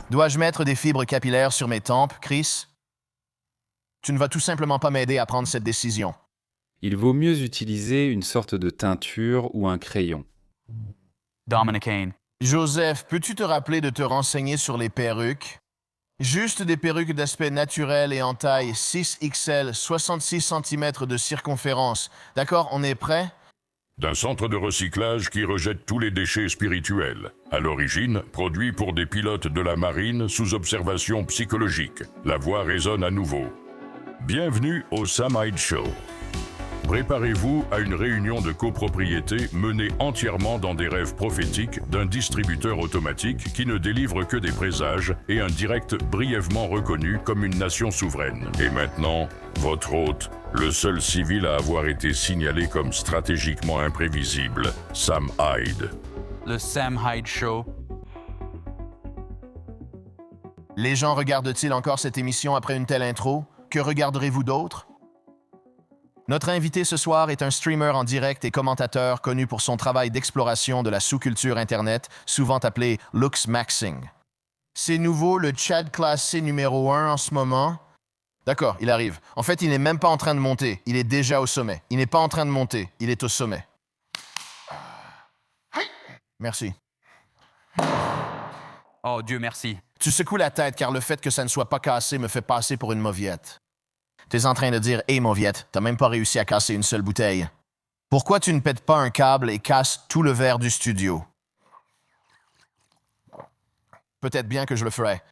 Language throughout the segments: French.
Dois-je mettre des fibres capillaires sur mes tempes, Chris? Tu ne vas tout simplement pas m'aider à prendre cette décision. Il vaut mieux utiliser une sorte de teinture ou un crayon. Dominicaine. Joseph, peux-tu te rappeler de te renseigner sur les perruques? Juste des perruques d'aspect naturel et en taille 6XL, 66 cm de circonférence. D'accord, on est prêt? D'un centre de recyclage qui rejette tous les déchets spirituels. À l'origine, produit pour des pilotes de la marine sous observation psychologique. La voix résonne à nouveau. Bienvenue au Sam Hyde Show. Préparez-vous à une réunion de copropriété menée entièrement dans des rêves prophétiques d'un distributeur automatique qui ne délivre que des présages et un direct brièvement reconnu comme une nation souveraine. Et maintenant, votre hôte, le seul civil à avoir été signalé comme stratégiquement imprévisible, Sam Hyde. Le Sam Hyde Show. Les gens regardent-ils encore cette émission après une telle intro? Que regarderez-vous d'autre? Notre invité ce soir est un streamer en direct et commentateur connu pour son travail d'exploration de la sous-culture Internet, souvent appelé Lux Maxing. C'est nouveau, le Chad classé numéro 1 en ce moment. D'accord, il arrive. En fait, il n'est même pas en train de monter. Il est déjà au sommet. Il n'est pas en train de monter. Il est au sommet. Merci. Oh Dieu merci. Tu secoues la tête car le fait que ça ne soit pas cassé me fait passer pour une mauviette. T'es en train de dire « Hey, mauviette, t'as même pas réussi à casser une seule bouteille. Pourquoi tu ne pètes pas un câble et casses tout le verre du studio? » Peut-être bien que je le ferai.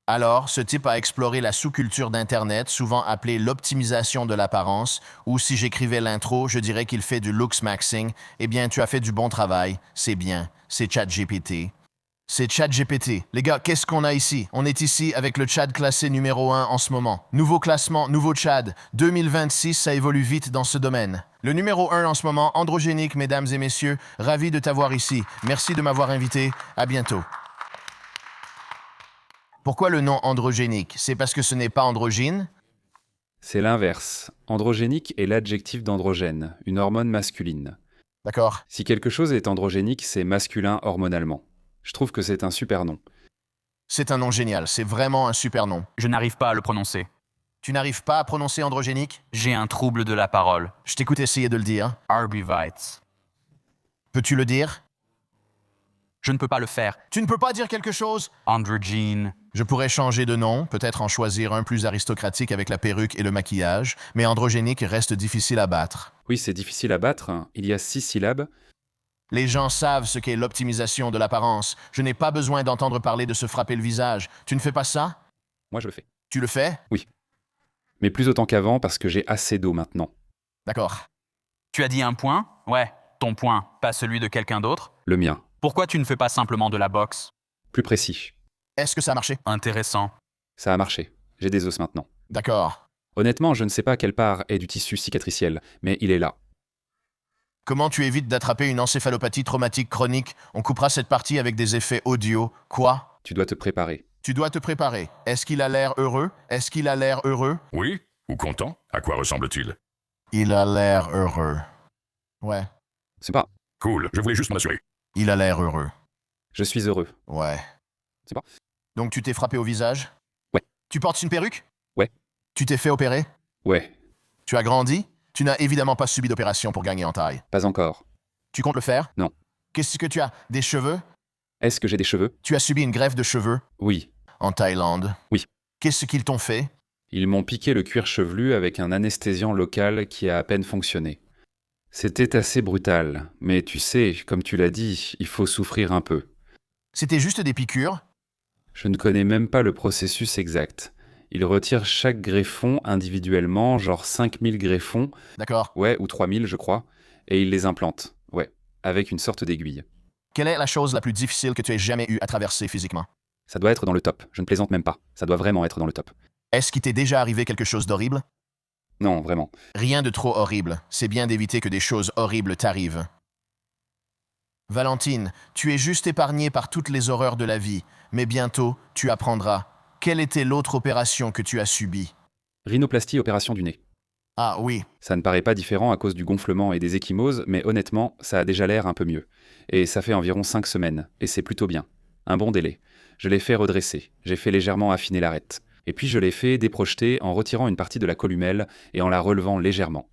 Alors, ce type a exploré la sous-culture d'Internet, souvent appelée l'optimisation de l'apparence, ou si j'écrivais l'intro, je dirais qu'il fait du looks maxing. Eh bien, tu as fait du bon travail. C'est bien. C'est ChatGPT. C'est ChatGPT. Les gars, qu'est-ce qu'on a ici? On est ici avec le Chad classé numéro 1 en ce moment. Nouveau classement, nouveau Chad. 2026, ça évolue vite dans ce domaine. Le numéro 1 en ce moment, androgénique, mesdames et messieurs. Ravi de t'avoir ici. Merci de m'avoir invité. À bientôt. Pourquoi le nom androgénique? C'est parce que ce n'est pas androgyne? C'est l'inverse. Androgénique est l'adjectif d'androgène, une hormone masculine. D'accord. Si quelque chose est androgénique, c'est masculin hormonalement. Je trouve que c'est un super nom. C'est un nom génial. C'est vraiment un super nom. Je n'arrive pas à le prononcer. Tu n'arrives pas à prononcer androgénique? J'ai un trouble de la parole. Je t'écoute essayer de le dire. Arbivites. Peux-tu le dire? Je ne peux pas le faire. Tu ne peux pas dire quelque chose? Androgyne. Je pourrais changer de nom, peut-être en choisir un plus aristocratique avec la perruque et le maquillage, mais androgénique reste difficile à battre. Oui, c'est difficile à battre. Il y a 6 syllabes. Les gens savent ce qu'est l'optimisation de l'apparence. Je n'ai pas besoin d'entendre parler de se frapper le visage. Tu ne fais pas ça? Moi, je le fais. Tu le fais? Mais plus autant qu'avant parce que j'ai assez d'eau maintenant. D'accord. Tu as dit un point? Ouais, ton point, pas celui de quelqu'un d'autre. Le mien. Pourquoi tu ne fais pas simplement de la boxe? Plus précis. Est-ce que ça a marché? Intéressant. Ça a marché. J'ai des os maintenant. D'accord. Honnêtement, je ne sais pas quelle part est du tissu cicatriciel, mais il est là. Comment tu évites d'attraper une encéphalopathie traumatique chronique? On coupera cette partie avec des effets audio. Quoi? Tu dois te préparer. Tu dois te préparer. Est-ce qu'il a l'air heureux? Est-ce qu'il a l'air heureux? Oui? Ou content? À quoi ressemble-t-il? Il a l'air heureux. Ouais. C'est pas. Cool, je voulais juste m'en assurer. Il a l'air heureux. Je suis heureux. Ouais. C'est pas. Donc tu t'es frappé au visage? Ouais. Tu portes une perruque? Ouais. Tu t'es fait opérer? Ouais. Tu as grandi? Tu n'as évidemment pas subi d'opération pour gagner en taille. Pas encore. Tu comptes le faire? Non. Qu'est-ce que tu as? Des cheveux? Est-ce que j'ai des cheveux? Tu as subi une greffe de cheveux? Oui. En Thaïlande? Oui. Qu'est-ce qu'ils t'ont fait? Ils m'ont piqué le cuir chevelu avec un anesthésiant local qui a à peine fonctionné. C'était assez brutal, mais tu sais, comme tu l'as dit, il faut souffrir un peu. C'était juste des piqûres? Je ne connais même pas le processus exact. Ils retirent chaque greffon individuellement, genre 5000 greffons, D'accord. ouais, ou 3000 je crois, et ils les implantent, ouais, avec une sorte d'aiguille. Quelle est la chose la plus difficile que tu aies jamais eu à traverser physiquement? Ça doit être dans le top, je ne plaisante même pas, ça doit vraiment être dans le top. Est-ce qu'il t'est déjà arrivé quelque chose d'horrible? Non, vraiment. Rien de trop horrible. C'est bien d'éviter que des choses horribles t'arrivent. Valentine, tu es juste épargnée par toutes les horreurs de la vie, mais bientôt, tu apprendras. Quelle était l'autre opération que tu as subie? Rhinoplastie, opération du nez. Ah oui, Ça ne paraît pas différent à cause du gonflement et des ecchymoses, mais honnêtement, ça a déjà l'air un peu mieux. Et ça fait environ 5 semaines, et c'est plutôt bien. Un bon délai. Je l'ai fait redresser. J'ai fait légèrement affiner l'arête. Et puis je l'ai fait déprojeter en retirant une partie de la columelle et en la relevant légèrement.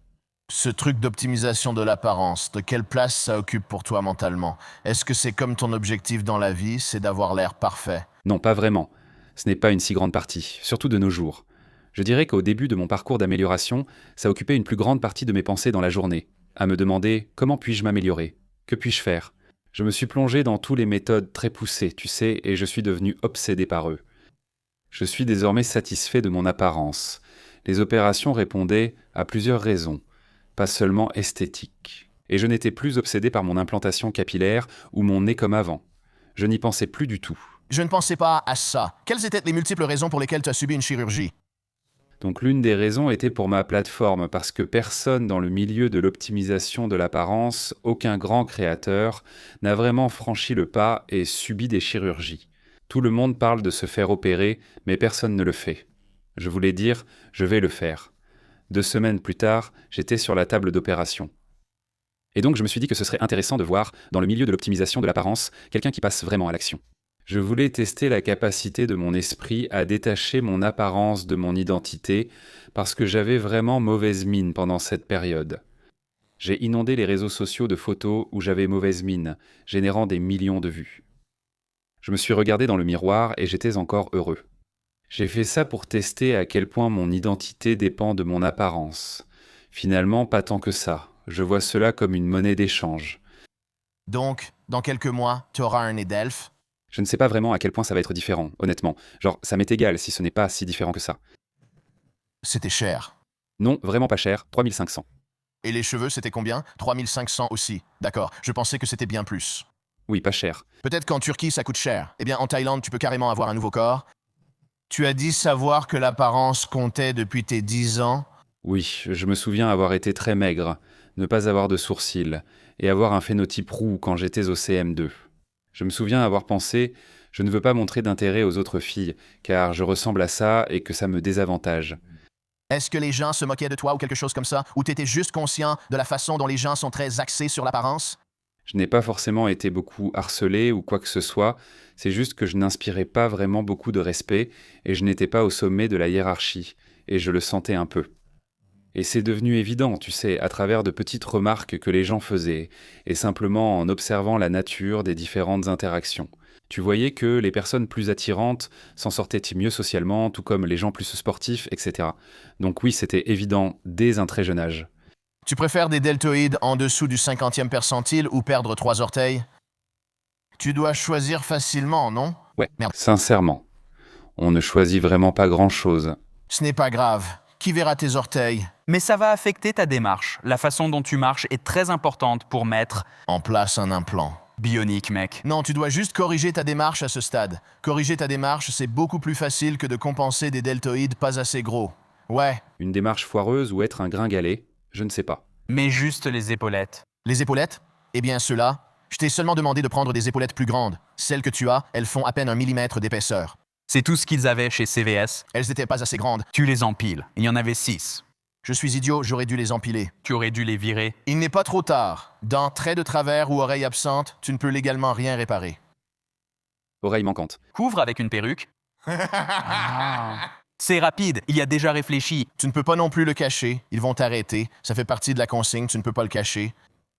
Ce truc d'optimisation de l'apparence, de quelle place ça occupe pour toi mentalement? Est-ce que c'est comme ton objectif dans la vie, c'est d'avoir l'air parfait? Non, pas vraiment. Ce n'est pas une si grande partie, surtout de nos jours. Je dirais qu'au début de mon parcours d'amélioration, ça occupait une plus grande partie de mes pensées dans la journée, à me demander comment puis-je m'améliorer? Que puis-je faire? Je me suis plongé dans toutes les méthodes très poussées, tu sais, et je suis devenu obsédé par eux. Je suis désormais satisfait de mon apparence. Les opérations répondaient à plusieurs raisons, pas seulement esthétiques. Et je n'étais plus obsédé par mon implantation capillaire ou mon nez comme avant. Je n'y pensais plus du tout. Je ne pensais pas à ça. Quelles étaient les multiples raisons pour lesquelles tu as subi une chirurgie? Donc l'une des raisons était pour ma plateforme, parce que personne dans le milieu de l'optimisation de l'apparence, aucun grand créateur, n'a vraiment franchi le pas et subi des chirurgies. Tout le monde parle de se faire opérer, mais personne ne le fait. Je voulais dire, je vais le faire. 2 semaines plus tard, j'étais sur la table d'opération. Et donc je me suis dit que ce serait intéressant de voir, dans le milieu de l'optimisation de l'apparence, quelqu'un qui passe vraiment à l'action. Je voulais tester la capacité de mon esprit à détacher mon apparence de mon identité parce que j'avais vraiment mauvaise mine pendant cette période. J'ai inondé les réseaux sociaux de photos où j'avais mauvaise mine, générant des millions de vues. Je me suis regardé dans le miroir et j'étais encore heureux. J'ai fait ça pour tester à quel point mon identité dépend de mon apparence. Finalement, pas tant que ça. Je vois cela comme une monnaie d'échange. Donc, dans quelques mois, tu auras un nez d'elfe? Je ne sais pas vraiment à quel point ça va être différent, honnêtement. Genre, ça m'est égal si ce n'est pas si différent que ça. C'était cher. Non, vraiment pas cher, 3500. Et les cheveux, c'était combien? 3500 aussi. D'accord, je pensais que c'était bien plus. Oui, pas cher. Peut-être qu'en Turquie, ça coûte cher. Eh bien, en Thaïlande, tu peux carrément avoir un nouveau corps. Tu as dit savoir que l'apparence comptait depuis tes 10 ans. Oui, je me souviens avoir été très maigre, ne pas avoir de sourcils, et avoir un phénotype roux quand j'étais au CM2. Je me souviens avoir pensé « Je ne veux pas montrer d'intérêt aux autres filles, car je ressemble à ça et que ça me désavantage. » Est-ce que les gens se moquaient de toi ou quelque chose comme ça? Ou t'étais juste conscient de la façon dont les gens sont très axés sur l'apparence? Je n'ai pas forcément été beaucoup harcelé ou quoi que ce soit, c'est juste que je n'inspirais pas vraiment beaucoup de respect et je n'étais pas au sommet de la hiérarchie, et je le sentais un peu. Et c'est devenu évident, tu sais, à travers de petites remarques que les gens faisaient, et simplement en observant la nature des différentes interactions. Tu voyais que les personnes plus attirantes s'en sortaient mieux socialement, tout comme les gens plus sportifs, etc. Donc oui, c'était évident dès un très jeune âge. Tu préfères des deltoïdes en dessous du 50e percentile ou perdre 3 orteils? Tu dois choisir facilement, non? Ouais, Merde. sincèrement. On ne choisit vraiment pas grand-chose. Ce n'est pas grave. Qui verra tes orteils? Mais ça va affecter ta démarche. La façon dont tu marches est très importante pour mettre En place un implant. bionique, mec. Non, tu dois juste corriger ta démarche à ce stade. Corriger ta démarche, c'est beaucoup plus facile que de compenser des deltoïdes pas assez gros. Ouais. Une démarche foireuse ou être un gringalet, je ne sais pas. Mais juste les épaulettes. Les épaulettes? Eh bien, ceux-là, je t'ai seulement demandé de prendre des épaulettes plus grandes. Celles que tu as, elles font à peine 1 millimètre d'épaisseur. C'est tout ce qu'ils avaient chez CVS. Elles n'étaient pas assez grandes. Tu les empiles. Il y en avait 6. Je suis idiot, j'aurais dû les empiler. Tu aurais dû les virer. Il n'est pas trop tard. Dans trait de travers ou oreille absente, tu ne peux légalement rien réparer. Oreille manquante. Couvre avec une perruque. C'est rapide, il y a déjà réfléchi. Tu ne peux pas non plus le cacher. Ils vont t'arrêter. Ça fait partie de la consigne, tu ne peux pas le cacher.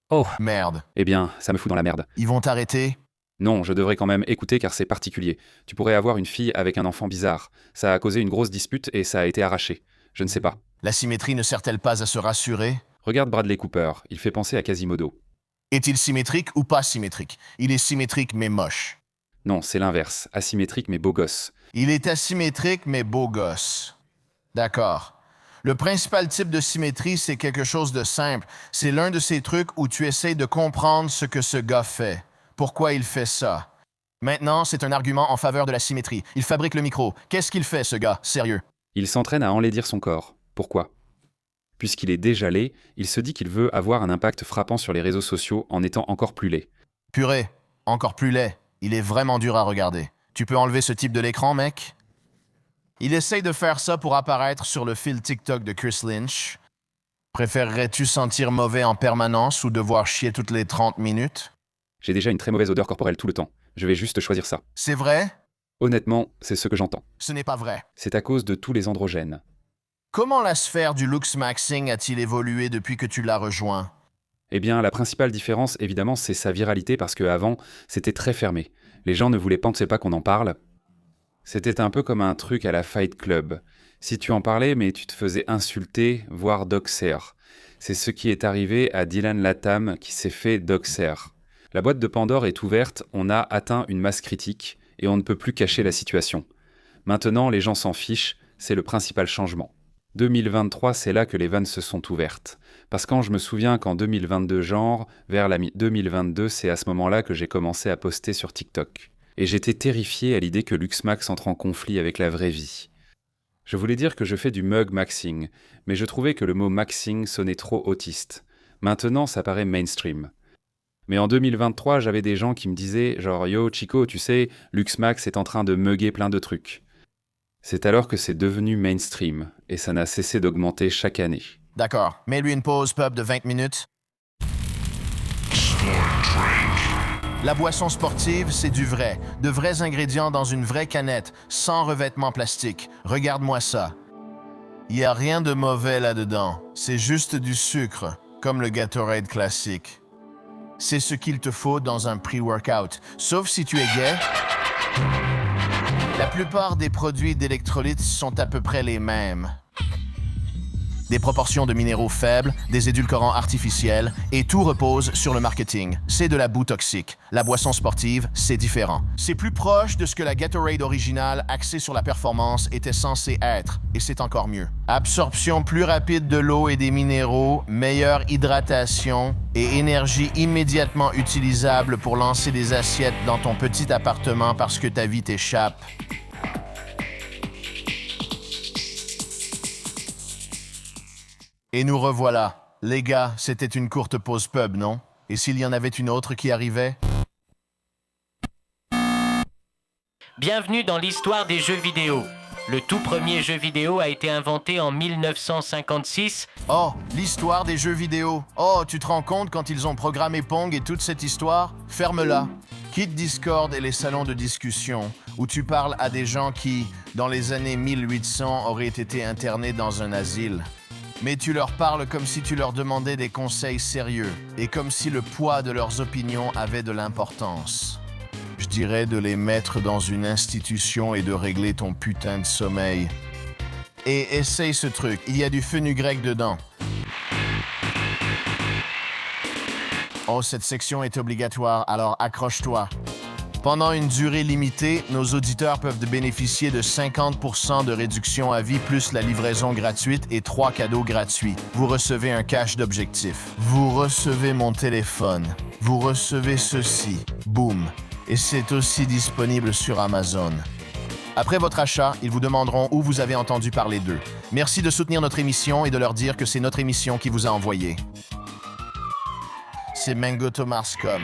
Oh, Merde. eh bien, ça me fout dans la merde. Ils vont t'arrêter? Non, je devrais quand même écouter car c'est particulier. Tu pourrais avoir une fille avec un enfant bizarre. Ça a causé une grosse dispute et ça a été arraché. Je ne sais pas. La symétrie ne sert-elle pas à se rassurer? Regarde Bradley Cooper, il fait penser à Quasimodo. Est-il symétrique ou pas symétrique? Il est symétrique mais moche. Non, c'est l'inverse. Asymétrique mais beau gosse. Il est asymétrique mais beau gosse. D'accord. Le principal type de symétrie, c'est quelque chose de simple. C'est l'un de ces trucs où tu essaies de comprendre ce que ce gars fait. Pourquoi il fait ça? Maintenant, c'est un argument en faveur de la symétrie. Il fabrique le micro. Qu'est-ce qu'il fait, ce gars? Sérieux. Il s'entraîne à enlaidir son corps. Pourquoi? Puisqu'il est déjà laid, il se dit qu'il veut avoir un impact frappant sur les réseaux sociaux en étant encore plus laid. Purée. Encore plus laid. Il est vraiment dur à regarder. Tu peux enlever ce type de l'écran, mec? Il essaye de faire ça pour apparaître sur le fil TikTok de Chris Lynch. Préférerais-tu sentir mauvais en permanence ou devoir chier toutes les 30 minutes? J'ai déjà une très mauvaise odeur corporelle tout le temps. Je vais juste choisir ça. C'est vrai? Honnêtement, c'est ce que j'entends. Ce n'est pas vrai. C'est à cause de tous les androgènes. Comment la sphère du looksmaxing a-t-il évolué depuis que tu l'as rejoint? Eh bien, la principale différence, évidemment, c'est sa viralité parce qu'avant, c'était très fermé. Les gens ne pensaient pas qu'on en parle. C'était un peu comme un truc à la Fight Club. Si tu en parlais, mais tu te faisais insulter, voire doxer. C'est ce qui est arrivé à Dylan Latham qui s'est fait doxer. La boîte de Pandore est ouverte, on a atteint une masse critique et on ne peut plus cacher la situation. Maintenant, les gens s'en fichent, c'est le principal changement. 2023, c'est là que les vannes se sont ouvertes. Parce que je me souviens qu'en 2022, vers la mi-2022, c'est à ce moment-là que j'ai commencé à poster sur TikTok. Et j'étais terrifié à l'idée que Luxmax entre en conflit avec la vraie vie. Je voulais dire que je fais du mug maxing, mais je trouvais que le mot maxing sonnait trop autiste. Maintenant, ça paraît mainstream. Mais en 2023, j'avais des gens qui me disaient genre « Yo, Chico, tu sais, Luxmax est en train de mugger plein de trucs ». C'est alors que c'est devenu mainstream, et ça n'a cessé d'augmenter chaque année. D'accord. Mets-lui une pause pub de 20 minutes. La boisson sportive, c'est du vrai. De vrais ingrédients dans une vraie canette, sans revêtement plastique. Regarde-moi ça. Il n'y a rien de mauvais là-dedans. C'est juste du sucre, comme le Gatorade classique. C'est ce qu'il te faut dans un pre-workout. Sauf si tu es gay. La plupart des produits d'électrolytes sont à peu près les mêmes. Des proportions de minéraux faibles, des édulcorants artificiels, et tout repose sur le marketing. C'est de la boue toxique. La boisson sportive, c'est différent. C'est plus proche de ce que la Gatorade originale, axée sur la performance, était censée être, et c'est encore mieux. Absorption plus rapide de l'eau et des minéraux, meilleure hydratation et énergie immédiatement utilisable pour lancer des assiettes dans ton petit appartement parce que ta vie t'échappe. Et nous revoilà. Les gars, c'était une courte pause pub, non? Et s'il y en avait une autre qui arrivait? Bienvenue dans l'histoire des jeux vidéo. Le tout premier jeu vidéo a été inventé en 1956. Oh, l'histoire des jeux vidéo. Oh, tu te rends compte quand ils ont programmé Pong et toute cette histoire? Ferme-la. Quitte Discord et les salons de discussion, où tu parles à des gens qui, dans les années 1800, auraient été internés dans un asile. Mais tu leur parles comme si tu leur demandais des conseils sérieux et comme si le poids de leurs opinions avait de l'importance. Je dirais de les mettre dans une institution et de régler ton putain de sommeil. Et essaye ce truc, il y a du fenugrec dedans. Oh, cette section est obligatoire, alors accroche-toi. Pendant une durée limitée, nos auditeurs peuvent bénéficier de 50% de réduction à vie plus la livraison gratuite et 3 cadeaux gratuits. Vous recevez un cache d'objectifs. Vous recevez mon téléphone. Vous recevez ceci. Boum. Et c'est aussi disponible sur Amazon. Après votre achat, ils vous demanderont où vous avez entendu parler d'eux. Merci de soutenir notre émission et de leur dire que c'est notre émission qui vous a envoyé. C'est Mango Thomascom.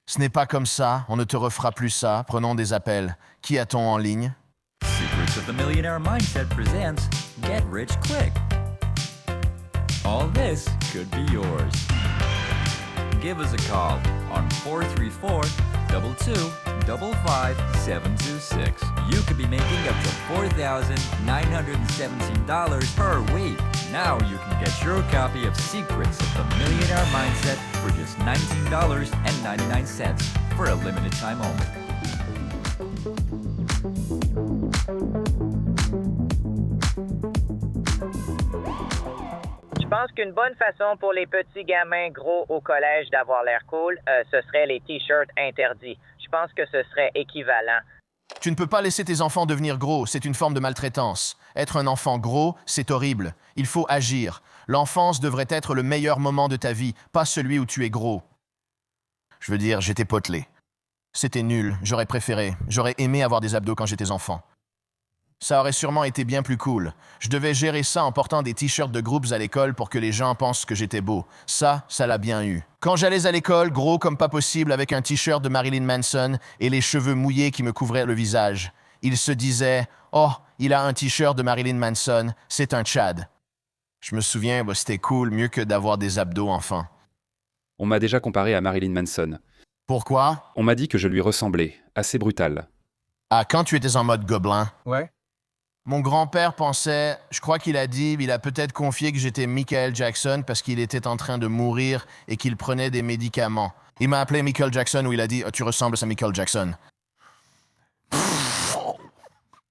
Ce n'est pas comme ça, on ne te refera plus ça. Prenons des appels. Qui a-t-on en ligne? Secrets of the Millionaire Mindset presents Get Rich Quick. All this could be yours. Give us a call on 434-2255-726. You could be making up to $4,917 per week. Now you can get your copy of Secrets of the Millionaire Mindset for just $19.99 for a limited time only. Je pense qu'une bonne façon pour les petits gamins gros au collège d'avoir l'air cool, ce serait les t-shirts interdits. Je pense que ce serait équivalent. Tu ne peux pas laisser tes enfants devenir gros, c'est une forme de maltraitance. Être un enfant gros, c'est horrible. Il faut agir. L'enfance devrait être le meilleur moment de ta vie, pas celui où tu es gros. Je veux dire, j'étais potelé. C'était nul, j'aurais préféré. J'aurais aimé avoir des abdos quand j'étais enfant. Ça aurait sûrement été bien plus cool. Je devais gérer ça en portant des t-shirts de groupes à l'école pour que les gens pensent que j'étais beau. Ça l'a bien eu. Quand j'allais à l'école, gros comme pas possible, avec un t-shirt de Marilyn Manson et les cheveux mouillés qui me couvraient le visage, ils se disaient « Oh, il a un t-shirt de Marilyn Manson, c'est un Tchad ». Je me souviens, c'était cool, mieux que d'avoir des abdos enfant. On m'a déjà comparé à Marilyn Manson. Pourquoi? On m'a dit que je lui ressemblais, assez brutal. Ah, quand tu étais en mode gobelin. Ouais. Mon grand-père pensait, je crois qu'il a dit, il a peut-être confié que j'étais Michael Jackson parce qu'il était en train de mourir et qu'il prenait des médicaments. Il m'a appelé Michael Jackson où il a dit, tu ressembles à Michael Jackson.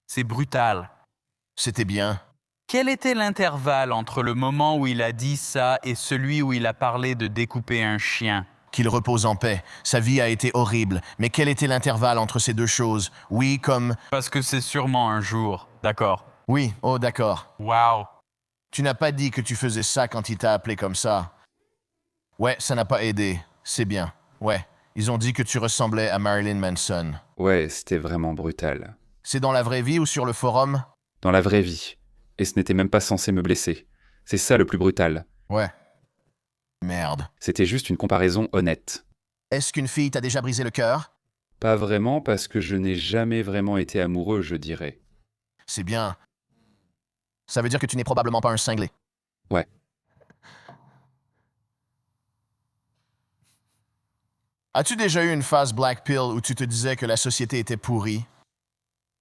C'est brutal. C'était bien. Quel était l'intervalle entre le moment où il a dit ça et celui où il a parlé de découper un chien? Qu'il repose en paix. Sa vie a été horrible. Mais quel était l'intervalle entre ces deux choses? Oui, comme... Parce que c'est sûrement un jour. D'accord. Oui, oh d'accord. Wow. Tu n'as pas dit que tu faisais ça quand il t'a appelé comme ça. Ouais, ça n'a pas aidé. C'est bien. Ouais, ils ont dit que tu ressemblais à Marilyn Manson. Ouais, c'était vraiment brutal. C'est dans la vraie vie ou sur le forum? Dans la vraie vie. Et ce n'était même pas censé me blesser. C'est ça le plus brutal. Ouais. Merde. C'était juste une comparaison honnête. Est-ce qu'une fille t'a déjà brisé le cœur? Pas vraiment parce que je n'ai jamais vraiment été amoureux, je dirais. C'est bien. Ça veut dire que tu n'es probablement pas un cinglé. Ouais. As-tu déjà eu une phase Black Pill où tu te disais que la société était pourrie?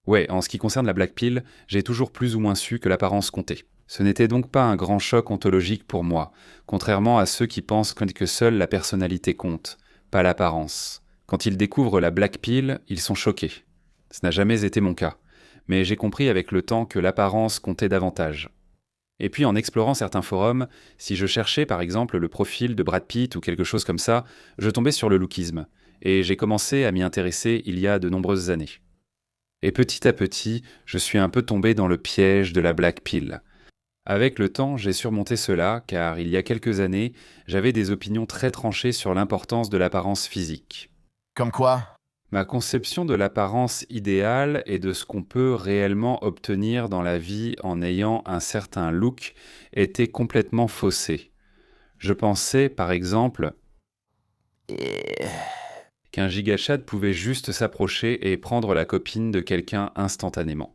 Ouais, en ce qui concerne la Black Pill, j'ai toujours plus ou moins su que l'apparence comptait. Ce n'était donc pas un grand choc ontologique pour moi, contrairement à ceux qui pensent que seule la personnalité compte, pas l'apparence. Quand ils découvrent la Black Pill, ils sont choqués. Ce n'a jamais été mon cas, mais j'ai compris avec le temps que l'apparence comptait davantage. Et puis en explorant certains forums, si je cherchais par exemple le profil de Brad Pitt ou quelque chose comme ça, je tombais sur le lookisme, et j'ai commencé à m'y intéresser il y a de nombreuses années. Et petit à petit, je suis un peu tombé dans le piège de la Black Pill. Avec le temps, j'ai surmonté cela, car il y a quelques années, j'avais des opinions très tranchées sur l'importance de l'apparence physique. Comme quoi? Ma conception de l'apparence idéale et de ce qu'on peut réellement obtenir dans la vie en ayant un certain look était complètement faussée. Je pensais, par exemple, qu'un gigachad pouvait juste s'approcher et prendre la copine de quelqu'un instantanément.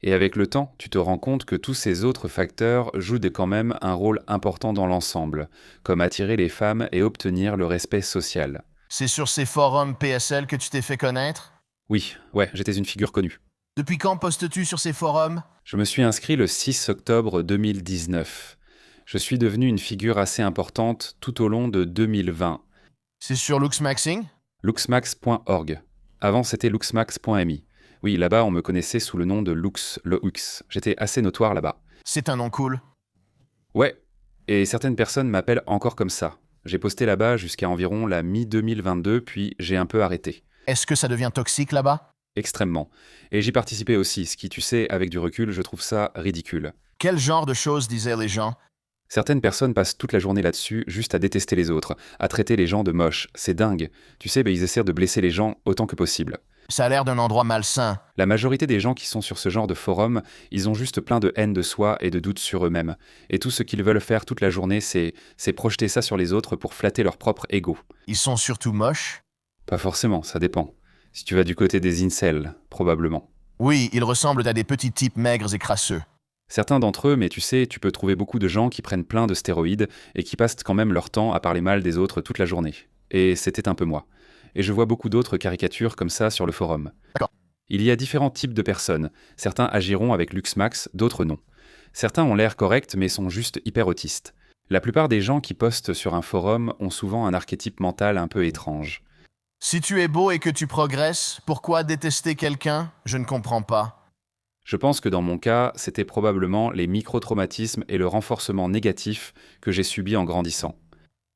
Et avec le temps, tu te rends compte que tous ces autres facteurs jouent quand même un rôle important dans l'ensemble, comme attirer les femmes et obtenir le respect social. C'est sur ces forums PSL que tu t'es fait connaître? Oui, ouais, j'étais une figure connue. Depuis quand postes-tu sur ces forums? Je me suis inscrit le 6 octobre 2019. Je suis devenu une figure assez importante tout au long de 2020. C'est sur Luxmaxing? Luxmax.org. Avant, c'était luxmax.mi. Oui, là-bas, on me connaissait sous le nom de Lux, le Hux. J'étais assez notoire là-bas. C'est un nom cool. Ouais, et certaines personnes m'appellent encore comme ça. J'ai posté là-bas jusqu'à environ la mi-2022, puis j'ai un peu arrêté. Est-ce que ça devient toxique là-bas? Extrêmement. Et j'y participais aussi, ce qui, tu sais, avec du recul, je trouve ça ridicule. Quel genre de choses disaient les gens? Certaines personnes passent toute la journée là-dessus, juste à détester les autres, à traiter les gens de moches. C'est dingue. Tu sais, ils essaient de blesser les gens autant que possible. Ça a l'air d'un endroit malsain. La majorité des gens qui sont sur ce genre de forum, ils ont juste plein de haine de soi et de doutes sur eux-mêmes. Et tout ce qu'ils veulent faire toute la journée, c'est projeter ça sur les autres pour flatter leur propre ego. Ils sont surtout moches? Pas forcément, ça dépend. Si tu vas du côté des incels, probablement. Oui, ils ressemblent à des petits types maigres et crasseux. Certains d'entre eux, mais tu sais, tu peux trouver beaucoup de gens qui prennent plein de stéroïdes et qui passent quand même leur temps à parler mal des autres toute la journée. Et c'était un peu moi. Et je vois beaucoup d'autres caricatures comme ça sur le forum. D'accord. Il y a différents types de personnes. Certains agiront avec Luxmax, d'autres non. Certains ont l'air corrects mais sont juste hyper autistes. La plupart des gens qui postent sur un forum ont souvent un archétype mental un peu étrange. Si tu es beau et que tu progresses, pourquoi détester quelqu'un? Je ne comprends pas. Je pense que dans mon cas, c'était probablement les micro-traumatismes et le renforcement négatif que j'ai subi en grandissant.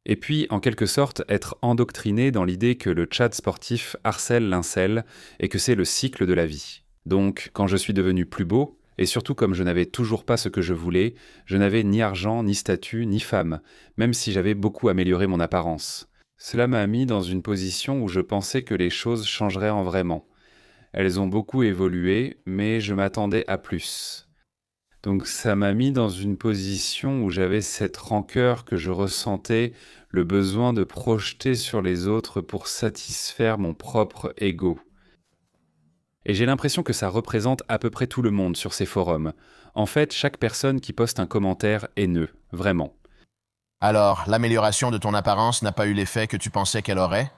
Et puis, en quelque sorte, être endoctriné dans l'idée que le chat sportif harcèle l'incel et que c'est le cycle de la vie. Donc, quand je suis devenu plus beau, et surtout comme je n'avais toujours pas ce que je voulais, je n'avais ni argent, ni statut, ni femme, même si j'avais beaucoup amélioré mon apparence. Cela m'a mis dans une position où je pensais que les choses changeraient en vraiment. Elles ont beaucoup évolué, mais je m'attendais à plus. Donc ça m'a mis dans une position où j'avais cette rancœur que je ressentais, le besoin de projeter sur les autres pour satisfaire mon propre ego. Et j'ai l'impression que ça représente à peu près tout le monde sur ces forums. En fait, chaque personne qui poste un commentaire haineux, vraiment. Alors, l'amélioration de ton apparence n'a pas eu l'effet que tu pensais qu'elle aurait?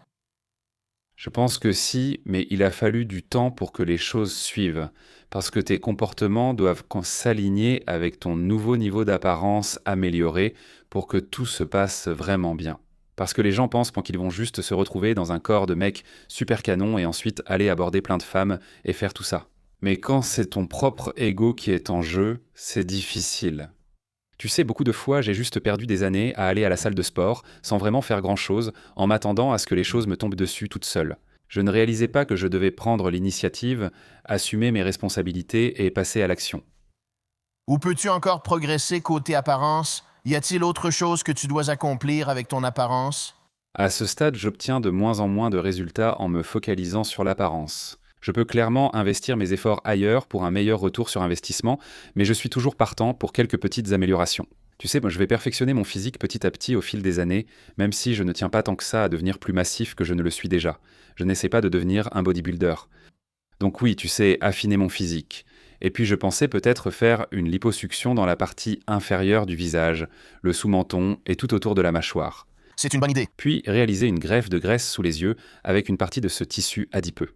Je pense que si, mais il a fallu du temps pour que les choses suivent, parce que tes comportements doivent s'aligner avec ton nouveau niveau d'apparence amélioré pour que tout se passe vraiment bien. Parce que les gens pensent qu'ils vont juste se retrouver dans un corps de mec super canon et ensuite aller aborder plein de femmes et faire tout ça. Mais quand c'est ton propre ego qui est en jeu, c'est difficile. Tu sais, beaucoup de fois, j'ai juste perdu des années à aller à la salle de sport sans vraiment faire grand-chose, en m'attendant à ce que les choses me tombent dessus toutes seules. Je ne réalisais pas que je devais prendre l'initiative, assumer mes responsabilités et passer à l'action. Où peux-tu encore progresser côté apparence? Y a-t-il autre chose que tu dois accomplir avec ton apparence? À ce stade, j'obtiens de moins en moins de résultats en me focalisant sur l'apparence. Je peux clairement investir mes efforts ailleurs pour un meilleur retour sur investissement, mais je suis toujours partant pour quelques petites améliorations. Tu sais, moi je vais perfectionner mon physique petit à petit au fil des années, même si je ne tiens pas tant que ça à devenir plus massif que je ne le suis déjà. Je n'essaie pas de devenir un bodybuilder. Donc oui, tu sais, affiner mon physique. Et puis je pensais peut-être faire une liposuction dans la partie inférieure du visage, le sous-menton et tout autour de la mâchoire. C'est une bonne idée. Puis réaliser une greffe de graisse sous les yeux avec une partie de ce tissu adipeux.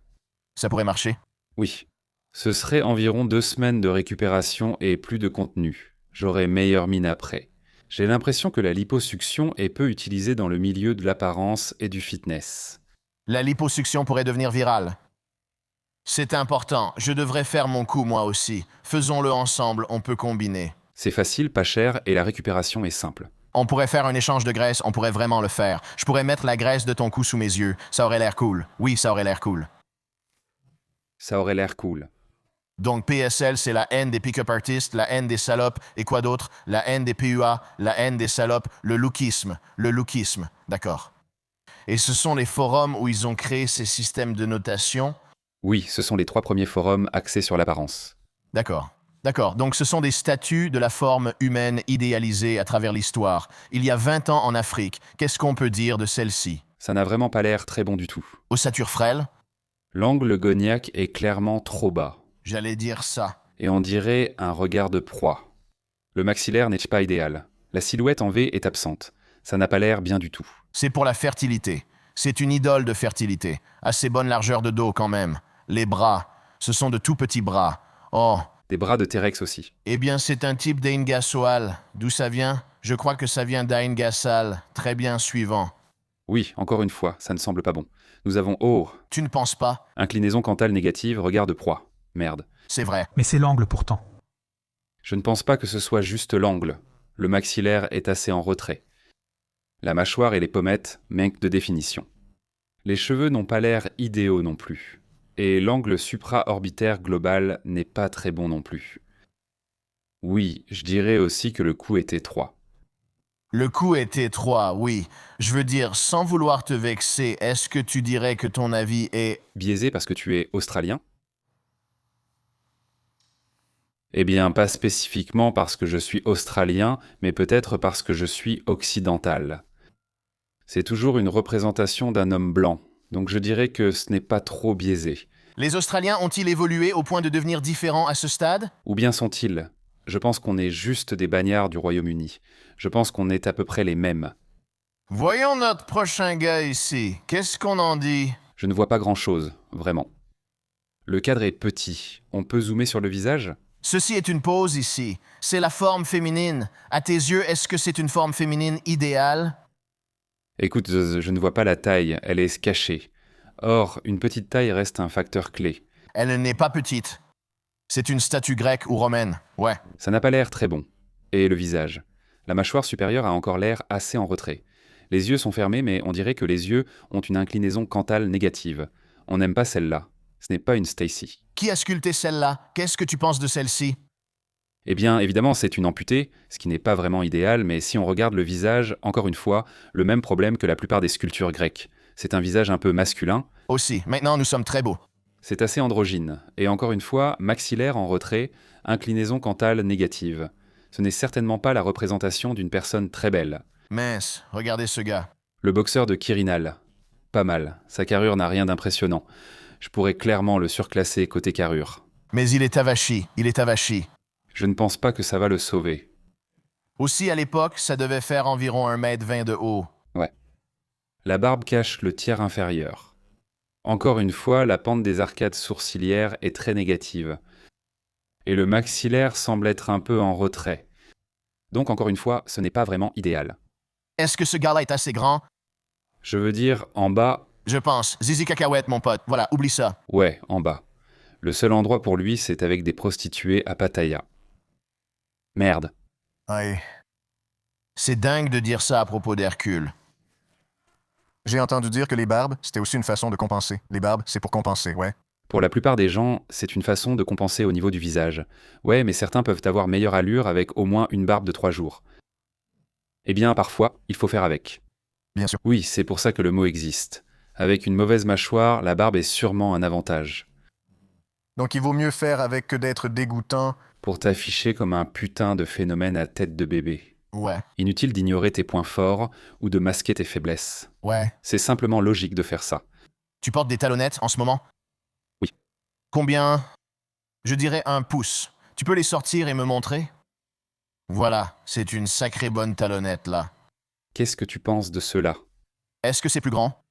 Ça pourrait marcher. Oui. Ce serait environ 2 semaines de récupération et plus de contenu. J'aurais meilleure mine après. J'ai l'impression que la liposuction est peu utilisée dans le milieu de l'apparence et du fitness. La liposuction pourrait devenir virale. C'est important. Je devrais faire mon coup moi aussi. Faisons-le ensemble, on peut combiner. C'est facile, pas cher et la récupération est simple. On pourrait faire un échange de graisse, on pourrait vraiment le faire. Je pourrais mettre la graisse de ton cou sous mes yeux. Ça aurait l'air cool. Oui, ça aurait l'air cool. Ça aurait l'air cool. Donc PSL, c'est la haine des pick-up artists, la haine des salopes, et quoi d'autre? La haine des PUA, la haine des salopes, le lookisme, d'accord. Et ce sont les forums où ils ont créé ces systèmes de notation. Oui, ce sont les 3 premiers forums axés sur l'apparence. D'accord. Donc ce sont des statues de la forme humaine idéalisée à travers l'histoire. Il y a 20 ans en Afrique, qu'est-ce qu'on peut dire de celle-ci? Ça n'a vraiment pas l'air très bon du tout. Ossature frêle? L'angle goniaque est clairement trop bas. J'allais dire ça. Et on dirait un regard de proie. Le maxillaire n'est pas idéal. La silhouette en V est absente. Ça n'a pas l'air bien du tout. C'est pour la fertilité. C'est une idole de fertilité. Assez bonne largeur de dos quand même. Les bras, ce sont de tout petits bras. Oh. Des bras de T-Rex aussi. Eh bien, c'est un type d'Aingassoal. D'où ça vient? Je crois que ça vient d'Aingassal. Très bien, suivant. Oui, encore une fois, ça ne semble pas bon. Nous avons O. Tu ne penses pas? Inclinaison cantale négative, regard de proie. Merde. C'est vrai. Mais c'est l'angle pourtant. Je ne pense pas que ce soit juste l'angle. Le maxillaire est assez en retrait. La mâchoire et les pommettes manquent de définition. Les cheveux n'ont pas l'air idéaux non plus. Et l'angle supra-orbitaire global n'est pas très bon non plus. Oui, je dirais aussi que le cou est étroit. Le cou est étroit, oui. Je veux dire, sans vouloir te vexer, est-ce que tu dirais que ton avis est... Biaisé parce que tu es australien? Eh bien, pas spécifiquement parce que je suis australien, mais peut-être parce que je suis occidental. C'est toujours une représentation d'un homme blanc, donc je dirais que ce n'est pas trop biaisé. Les Australiens ont-ils évolué au point de devenir différents à ce stade? Ou bien sont-ils? Je pense qu'on est juste des bagnards du Royaume-Uni. Je pense qu'on est à peu près les mêmes. Voyons notre prochain gars ici. Qu'est-ce qu'on en dit? Je ne vois pas grand-chose, vraiment. Le cadre est petit. On peut zoomer sur le visage? Ceci est une pose ici. C'est la forme féminine. À tes yeux, est-ce que c'est une forme féminine idéale? Écoute, je ne vois pas la taille, elle est cachée. Or, une petite taille reste un facteur clé. Elle n'est pas petite. C'est une statue grecque ou romaine, ouais. Ça n'a pas l'air très bon. Et le visage? La mâchoire supérieure a encore l'air assez en retrait. Les yeux sont fermés, mais on dirait que les yeux ont une inclinaison cantale négative. On n'aime pas celle-là. Ce n'est pas une Stacy. Qui a sculpté celle-là? Qu'est-ce que tu penses de celle-ci? Eh bien, évidemment, c'est une amputée, ce qui n'est pas vraiment idéal, mais si on regarde le visage, encore une fois, le même problème que la plupart des sculptures grecques. C'est un visage un peu masculin. Aussi, maintenant nous sommes très beaux. C'est assez androgyne. Et encore une fois, maxillaire en retrait, inclinaison cantale négative. Ce n'est certainement pas la représentation d'une personne très belle. Mince, regardez ce gars. Le boxeur de Quirinal. Pas mal. Sa carrure n'a rien d'impressionnant. Je pourrais clairement le surclasser côté carrure. Mais il est avachi, il est avachi. Je ne pense pas que ça va le sauver. Aussi, à l'époque, ça devait faire environ 1,20 m de haut. Ouais. La barbe cache le tiers inférieur. Encore une fois, la pente des arcades sourcilières est très négative. Et le maxillaire semble être un peu en retrait. Donc encore une fois, ce n'est pas vraiment idéal. Est-ce que ce gars-là est assez grand? Je veux dire, en bas, Je pense. Zizi Cacahuète, mon pote. Voilà, oublie ça. ouais, en bas. Le seul endroit pour lui, c'est avec des prostituées à Pattaya. Merde. Ouais. C'est dingue de dire ça à propos d'Hercule. J'ai entendu dire que les barbes, c'était aussi une façon de compenser. Les barbes, c'est pour compenser, ouais. Pour la plupart des gens, c'est une façon de compenser au niveau du visage. Ouais, mais certains peuvent avoir meilleure allure avec au moins une barbe de 3 jours. Eh bien, parfois, il faut faire avec. Bien sûr. Oui, c'est pour ça que le mot existe. Avec une mauvaise mâchoire, la barbe est sûrement un avantage. Donc il vaut mieux faire avec que d'être dégoûtant. Pour t'afficher comme un putain de phénomène à tête de bébé. Ouais, Inutile d'ignorer tes points forts ou de masquer tes faiblesses. ouais. C'est simplement logique de faire ça. Tu portes des talonnettes en ce moment? Oui. Combien? Je dirais 1 pouce. Tu peux les sortir et me montrer? Voilà, c'est une sacrée bonne talonnette, là. Qu'est-ce que tu penses de cela? Est-ce que c'est plus grand?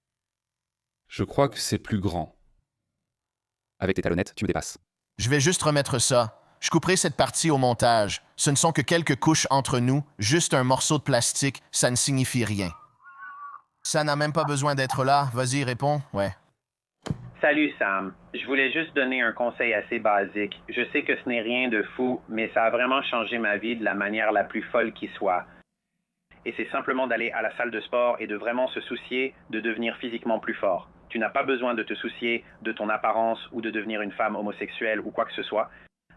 Je crois que c'est plus grand. Avec tes talonnettes, tu me dépasses. Je vais juste remettre ça. Je couperai cette partie au montage. Ce ne sont que quelques couches entre nous, juste un morceau de plastique, ça ne signifie rien. Ça n'a même pas besoin d'être là. Vas-y, réponds. Ouais. Salut Sam, je voulais juste donner un conseil assez basique. Je sais que ce n'est rien de fou, mais ça a vraiment changé ma vie de la manière la plus folle qui soit. Et c'est simplement d'aller à la salle de sport et de vraiment se soucier de devenir physiquement plus fort. Tu n'as pas besoin de te soucier de ton apparence ou de devenir une femme homosexuelle ou quoi que ce soit.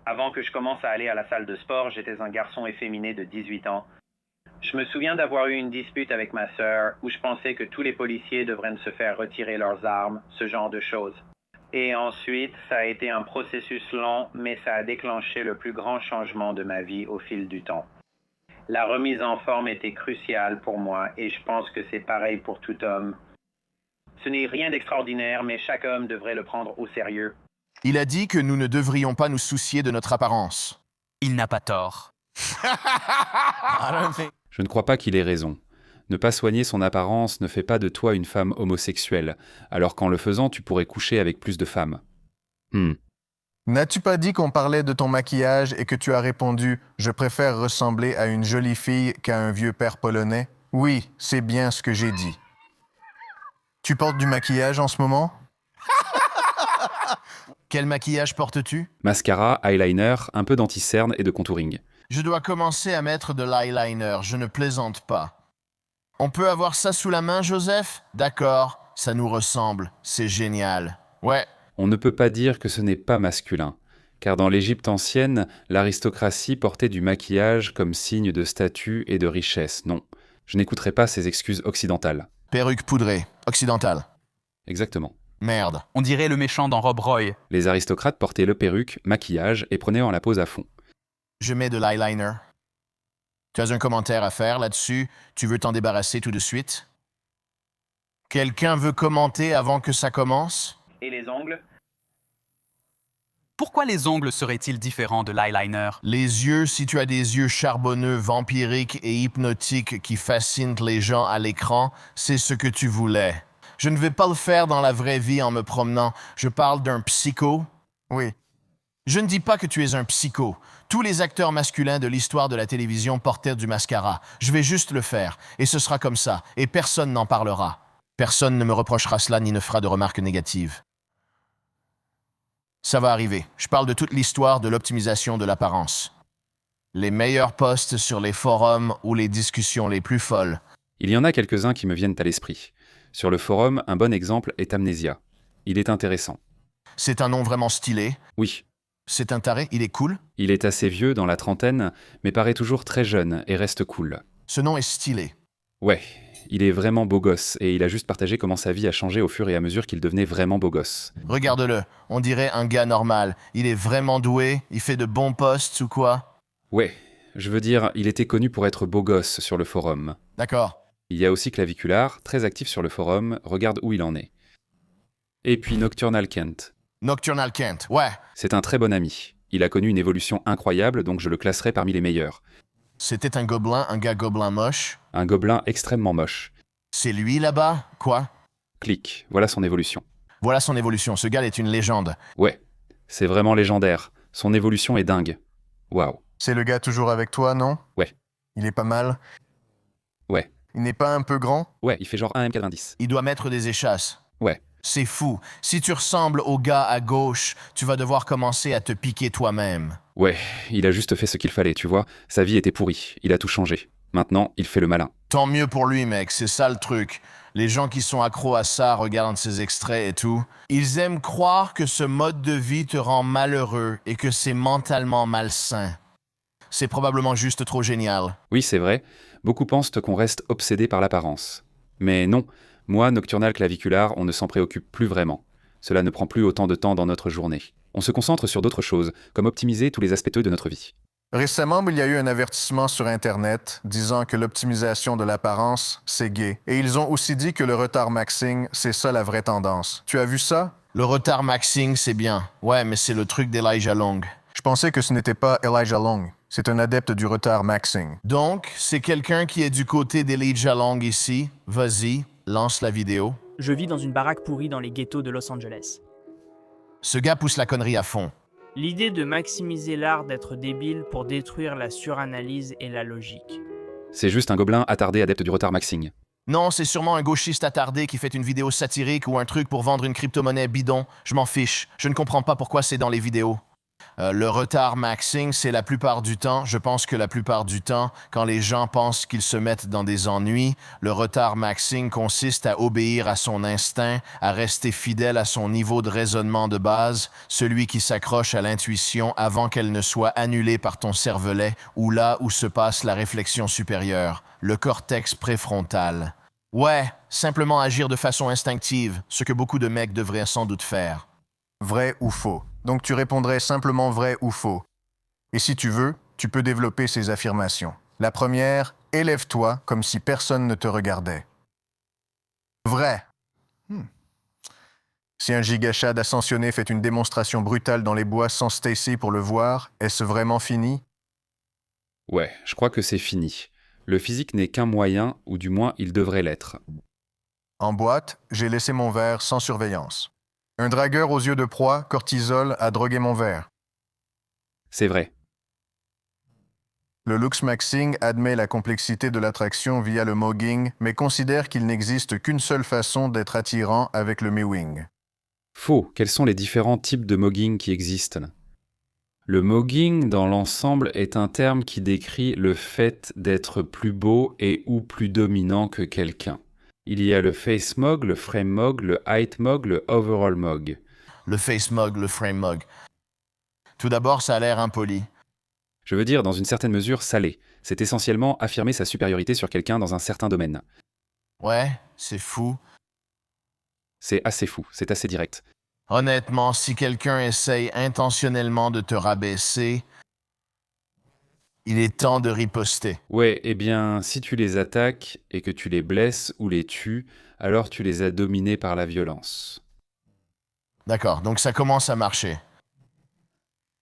Avant que je commence à aller à la salle de sport, j'étais un garçon efféminé de 18 ans. Je me souviens d'avoir eu une dispute avec ma sœur où je pensais que tous les policiers devraient se faire retirer leurs armes, ce genre de choses. Et ensuite, ça a été un processus long, mais ça a déclenché le plus grand changement de ma vie au fil du temps. La remise en forme était cruciale pour moi et je pense que c'est pareil pour tout homme. Ce n'est rien d'extraordinaire, mais chaque homme devrait le prendre au sérieux. Il a dit que nous ne devrions pas nous soucier de notre apparence. Il n'a pas tort. Je ne crois pas qu'il ait raison. Ne pas soigner son apparence ne fait pas de toi une femme homosexuelle, alors qu'en le faisant, tu pourrais coucher avec plus de femmes. N'as-tu pas dit qu'on parlait de ton maquillage et que tu as répondu « Je préfère ressembler à une jolie fille qu'à un vieux père polonais » ? Oui, c'est bien ce que j'ai dit. Tu portes du maquillage en ce moment? Quel maquillage portes-tu? Mascara, eyeliner, un peu d'anti-cerne et de contouring. Je dois commencer à mettre de l'eyeliner, je ne plaisante pas. On peut avoir ça sous la main, Joseph? D'accord, ça nous ressemble, c'est génial. Ouais, On ne peut pas dire que ce n'est pas masculin, car dans l'Égypte ancienne, l'aristocratie portait du maquillage comme signe de statut et de richesse. Non, je n'écouterai pas ces excuses occidentales. perruque poudrée, occidentale. Exactement. Merde. On dirait le méchant dans Rob Roy. Les aristocrates portaient le perruque, maquillage et prenaient en la pose à fond. Je mets de l'eyeliner. Tu as un commentaire à faire là-dessus? Tu veux t'en débarrasser tout de suite? Quelqu'un veut commenter avant que ça commence? Et les ongles? Pourquoi les ongles seraient-ils différents de l'eyeliner? Les yeux, si tu as des yeux charbonneux, vampiriques et hypnotiques qui fascinent les gens à l'écran, c'est ce que tu voulais. Je ne vais pas le faire dans la vraie vie en me promenant. Je parle d'un psycho. Oui. Je ne dis pas que tu es un psycho. Tous les acteurs masculins de l'histoire de la télévision portaient du mascara. Je vais juste le faire, et ce sera comme ça, et personne n'en parlera. Personne ne me reprochera cela ni ne fera de remarques négatives. Ça va arriver. Je parle de toute l'histoire de l'optimisation de l'apparence. Les meilleurs posts sur les forums ou les discussions les plus folles. Il y en a quelques-uns qui me viennent à l'esprit. Sur le forum, un bon exemple est Amnesia. Il est intéressant. C'est un nom vraiment stylé. Oui, C'est un taré, il est cool. il est assez vieux, dans la trentaine, mais paraît toujours très jeune et reste cool. Ce nom est stylé. Ouais, il est vraiment beau gosse, et il a juste partagé comment sa vie a changé au fur et à mesure qu'il devenait vraiment beau gosse. Regarde-le, on dirait un gars normal. Il est vraiment doué, il fait de bons posts ou quoi? Ouais, je veux dire, il était connu pour être beau gosse sur le forum. D'accord. Il y a aussi Clavicular, très actif sur le forum, regarde où il en est. Et puis Nocturnal Kent. Nocturnal Kent, ouais. C'est un très bon ami. Il a connu une évolution incroyable, donc je le classerai parmi les meilleurs. C'était un gobelin, un gars gobelin moche. Un gobelin extrêmement moche. C'est lui là-bas? Quoi? Clic, voilà son évolution. Voilà son évolution, ce gars est une légende. Ouais, c'est vraiment légendaire. Son évolution est dingue. Waouh. C'est le gars toujours avec toi, non? Ouais. Il est pas mal? Ouais. Il n'est pas un peu grand? Ouais, il fait genre 1m90. Il doit mettre des échasses. Ouais. C'est fou. Si tu ressembles au gars à gauche, tu vas devoir commencer à te piquer toi-même. Ouais, il a juste fait ce qu'il fallait, tu vois. Sa vie était pourrie, il a tout changé. Maintenant, il fait le malin. Tant mieux pour lui, mec, c'est ça le truc. Les gens qui sont accros à ça regardent ces extraits et tout. Ils aiment croire que ce mode de vie te rend malheureux et que c'est mentalement malsain. C'est probablement juste trop génial. Oui, c'est vrai, beaucoup pensent qu'on reste obsédé par l'apparence. Mais non, moi, Nocturnal Clavicular, on ne s'en préoccupe plus vraiment. Cela ne prend plus autant de temps dans notre journée. On se concentre sur d'autres choses, comme optimiser tous les aspects de notre vie. Récemment, il y a eu un avertissement sur Internet disant que l'optimisation de l'apparence, c'est gay. Et ils ont aussi dit que le retard maxing, c'est ça la vraie tendance. Tu as vu ça? Le retard maxing, c'est bien. Ouais, mais c'est le truc d'Elijah Long. Je pensais que ce n'était pas Elijah Long. C'est un adepte du retard maxing. Donc, c'est quelqu'un qui est du côté d'Elijah Long ici. Vas-y, lance la vidéo. Je vis dans une baraque pourrie dans les ghettos de Los Angeles. Ce gars pousse la connerie à fond. L'idée de maximiser l'art d'être débile pour détruire la suranalyse et la logique. C'est juste un gobelin attardé adepte du retard maxing. Non, c'est sûrement un gauchiste attardé qui fait une vidéo satirique ou un truc pour vendre une crypto-monnaie bidon. Je m'en fiche. Je ne comprends pas pourquoi c'est dans les vidéos. Le retard maxing, c'est la plupart du temps, je pense que la plupart du temps, quand les gens pensent qu'ils se mettent dans des ennuis, le retard maxing consiste à obéir à son instinct, à rester fidèle à son niveau de raisonnement de base, celui qui s'accroche à l'intuition avant qu'elle ne soit annulée par ton cervelet ou là où se passe la réflexion supérieure, le cortex préfrontal. Ouais, simplement agir de façon instinctive, ce que beaucoup de mecs devraient sans doute faire. Vrai ou faux? Donc tu répondrais simplement vrai ou faux. Et si tu veux, tu peux développer ces affirmations. La première, élève-toi comme si personne ne te regardait. Vrai. Si un gigachad ascensionné fait une démonstration brutale dans les bois sans Stacy pour le voir, est-ce vraiment fini? Ouais, je crois que c'est fini. Le physique n'est qu'un moyen, ou du moins il devrait l'être. En boîte, j'ai laissé mon verre sans surveillance. Un dragueur aux yeux de proie, cortisol, a drogué mon verre. C'est vrai. Le looks maxing admet la complexité de l'attraction via le mogging, mais considère qu'il n'existe qu'une seule façon d'être attirant avec le mewing. Faux. Quels sont les différents types de mogging qui existent? Le mogging, dans l'ensemble, est un terme qui décrit le fait d'être plus beau et ou plus dominant que quelqu'un. Il y a le face mog, le frame mog, le height mog, le overall mog. Le face mog, le frame mog. Tout d'abord, ça a l'air impoli. Je veux dire, dans une certaine mesure, salé. C'est essentiellement affirmer sa supériorité sur quelqu'un dans un certain domaine. Ouais, c'est fou. C'est assez fou, c'est assez direct. Honnêtement, si quelqu'un essaye intentionnellement de te rabaisser, il est temps de riposter. Ouais, eh bien, si tu les attaques et que tu les blesses ou les tues, alors tu les as dominés par la violence. D'accord, donc ça commence à marcher.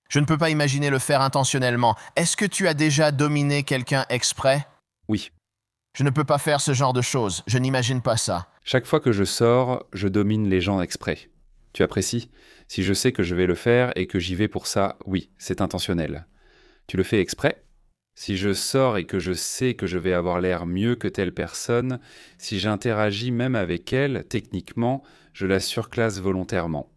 Je ne peux pas imaginer le faire intentionnellement. Est-ce que tu as déjà dominé quelqu'un exprès? Oui. Je ne peux pas faire ce genre de choses. Je n'imagine pas ça. Chaque fois que je sors, je domine les gens exprès. Tu apprécies? Si je sais que je vais le faire et que j'y vais pour ça, oui, c'est intentionnel. Tu le fais exprès? Si je sors et que je sais que je vais avoir l'air mieux que telle personne, si j'interagis même avec elle, techniquement, je la surclasse volontairement.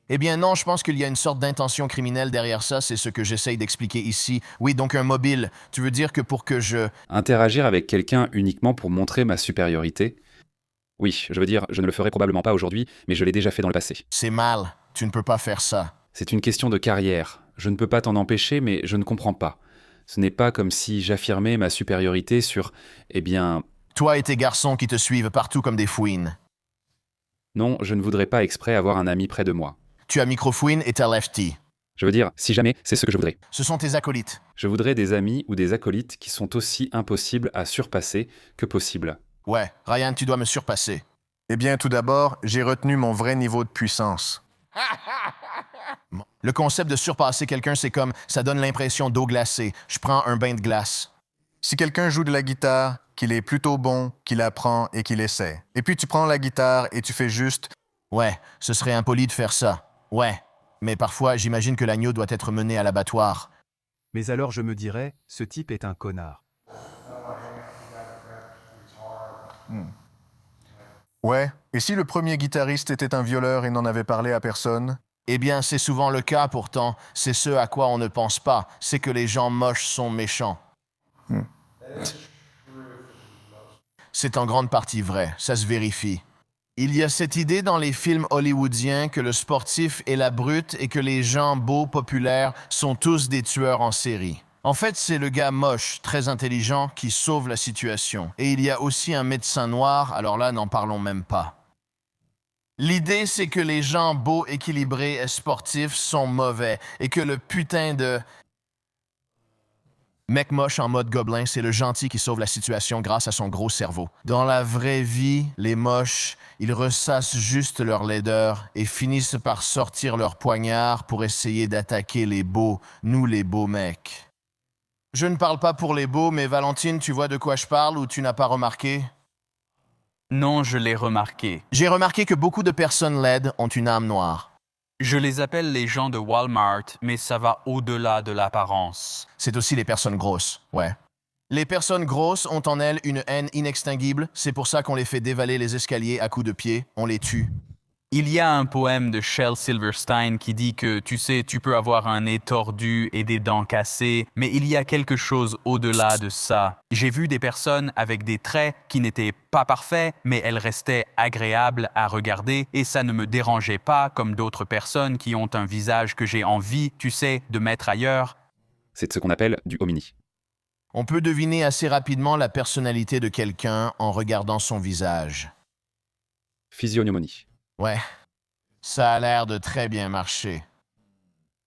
Eh bien non, je pense qu'il y a une sorte d'intention criminelle derrière ça, c'est ce que j'essaye d'expliquer ici. Oui, donc un mobile. Tu veux dire que pour que je... Interagir avec quelqu'un uniquement pour montrer ma supériorité? Oui, je veux dire, je ne le ferai probablement pas aujourd'hui, mais je l'ai déjà fait dans le passé. C'est mal. Tu ne peux pas faire ça. C'est une question de carrière. Je ne peux pas t'en empêcher, mais je ne comprends pas. Ce n'est pas comme si j'affirmais ma supériorité sur, eh bien... Toi et tes garçons qui te suivent partout comme des fouines. Non, je ne voudrais pas exprès avoir un ami près de moi. Tu as microfouine et t'as lefty. Je veux dire, si jamais, c'est ce que je voudrais. Ce sont tes acolytes. Je voudrais des amis ou des acolytes qui sont aussi impossibles à surpasser que possibles. Ouais, Ryan, tu dois me surpasser. Eh bien, tout d'abord, j'ai retenu mon vrai niveau de puissance. Le concept de surpasser quelqu'un, c'est comme ça donne l'impression d'eau glacée. Je prends un bain de glace. Si quelqu'un joue de la guitare, qu'il est plutôt bon, qu'il apprend et qu'il essaie. Et puis tu prends la guitare et tu fais juste « Ouais, ce serait impoli de faire ça. Ouais. Mais parfois, j'imagine que l'agneau doit être mené à l'abattoir. Mais alors je me dirais, ce type est un connard. Ouais, et si le premier guitariste était un violeur et n'en avait parlé à personne? Eh bien, c'est souvent le cas pourtant. C'est ce à quoi on ne pense pas. C'est que les gens moches sont méchants. C'est en grande partie vrai. Ça se vérifie. Il y a cette idée dans les films hollywoodiens que le sportif est la brute et que les gens beaux, populaires, sont tous des tueurs en série. En fait, c'est le gars moche, très intelligent, qui sauve la situation. Et il y a aussi un médecin noir, alors là, n'en parlons même pas. L'idée, c'est que les gens beaux, équilibrés et sportifs sont mauvais et que le putain de mec moche en mode gobelin, c'est le gentil qui sauve la situation grâce à son gros cerveau. Dans la vraie vie, les moches, ils ressassent juste leur laideur et finissent par sortir leur poignard pour essayer d'attaquer les beaux, nous les beaux mecs. Je ne parle pas pour les beaux, mais Valentine, tu vois de quoi je parle ou tu n'as pas remarqué? Non, je l'ai remarqué. J'ai remarqué que beaucoup de personnes laides ont une âme noire. Je les appelle les gens de Walmart, mais ça va au-delà de l'apparence. C'est aussi les personnes grosses, ouais. Les personnes grosses ont en elles une haine inextinguible, c'est pour ça qu'on les fait dévaler les escaliers à coups de pied, on les tue. Il y a un poème de Shel Silverstein qui dit que, tu sais, tu peux avoir un nez tordu et des dents cassées, mais il y a quelque chose au-delà de ça. J'ai vu des personnes avec des traits qui n'étaient pas parfaits, mais elles restaient agréables à regarder et ça ne me dérangeait pas comme d'autres personnes qui ont un visage que j'ai envie, tu sais, de mettre ailleurs. C'est ce qu'on appelle du hominy. On peut deviner assez rapidement la personnalité de quelqu'un en regardant son visage. Physiognomonie. Ouais, ça a l'air de très bien marcher.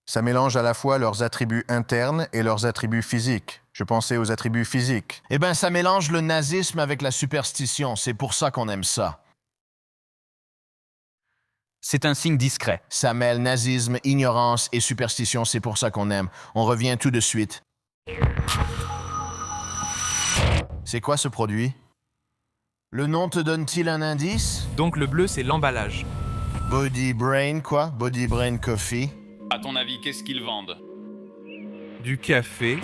Ça mélange à la fois leurs attributs internes et leurs attributs physiques. Je pensais aux attributs physiques. Eh ben, ça mélange le nazisme avec la superstition, c'est pour ça qu'on aime ça. C'est un signe discret. Ça mêle nazisme, ignorance et superstition, c'est pour ça qu'on aime. On revient tout de suite. C'est quoi ce produit? Le nom te donne-t-il un indice? Donc le bleu, c'est l'emballage. Body Brain, quoi? Body Brain Coffee? À ton avis, qu'est-ce qu'ils vendent? Du café.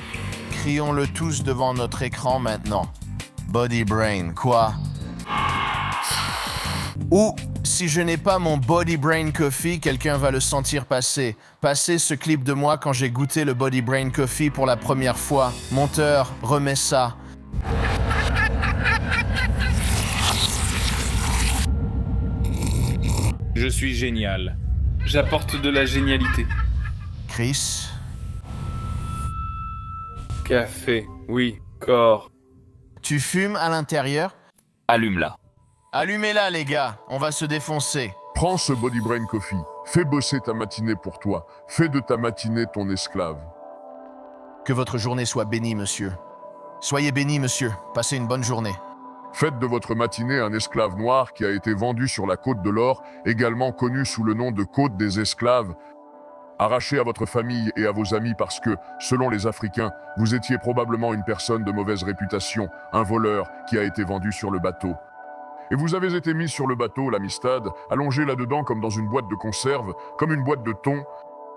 Crions-le tous devant notre écran maintenant. Body Brain, quoi? Ou, si je n'ai pas mon Body Brain Coffee, quelqu'un va le sentir passer. Passer ce clip de moi quand j'ai goûté le Body Brain Coffee pour la première fois. Monteur, remets ça. Je suis génial. J'apporte de la génialité. Chris? Café, oui, corps. Tu fumes à l'intérieur? Allume-la. Allumez-la, les gars. On va se défoncer. Prends ce Body Brain Coffee. Fais bosser ta matinée pour toi. Fais de ta matinée ton esclave. Que votre journée soit bénie, monsieur. Soyez béni, monsieur. Passez une bonne journée. Faites de votre matinée un esclave noir qui a été vendu sur la côte de l'or, également connu sous le nom de côte des esclaves, arraché à votre famille et à vos amis parce que, selon les Africains, vous étiez probablement une personne de mauvaise réputation, un voleur qui a été vendu sur le bateau. Et vous avez été mis sur le bateau, l'amistad, allongé là-dedans comme dans une boîte de conserve, comme une boîte de thon.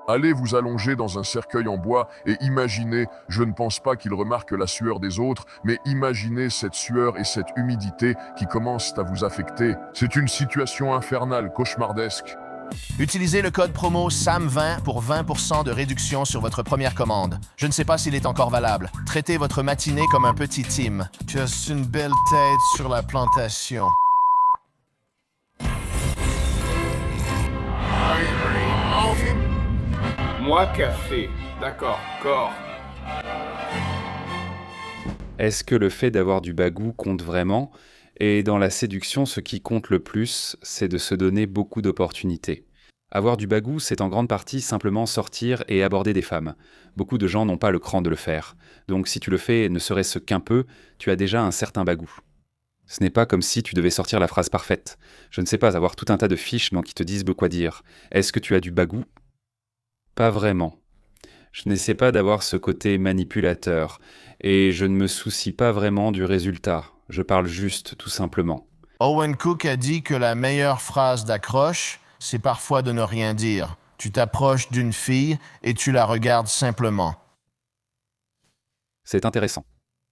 Allez vous allonger dans un cercueil en bois et imaginez, je ne pense pas qu'il remarque la sueur des autres, mais imaginez cette sueur et cette humidité qui commencent à vous affecter. C'est une situation infernale, cauchemardesque. Utilisez le code promo SAM20 pour 20% de réduction sur votre première commande. Je ne sais pas s'il est encore valable. Traitez votre matinée comme un petit team. Tu as une belle tête sur la plantation. Moi, café. D'accord, corps. Est-ce que le fait d'avoir du bagou compte vraiment? Et dans la séduction, ce qui compte le plus, c'est de se donner beaucoup d'opportunités. Avoir du bagou, c'est en grande partie simplement sortir et aborder des femmes. Beaucoup de gens n'ont pas le cran de le faire. Donc si tu le fais ne serait-ce qu'un peu, tu as déjà un certain bagou. Ce n'est pas comme si tu devais sortir la phrase parfaite. Je ne sais pas avoir tout un tas de fiches qui te disent de quoi dire. Est-ce que tu as du bagou ? Pas vraiment. Je n'essaie pas d'avoir ce côté manipulateur, et je ne me soucie pas vraiment du résultat. Je parle juste, tout simplement. Owen Cook a dit que la meilleure phrase d'accroche, c'est parfois de ne rien dire. Tu t'approches d'une fille et tu la regardes simplement. C'est intéressant.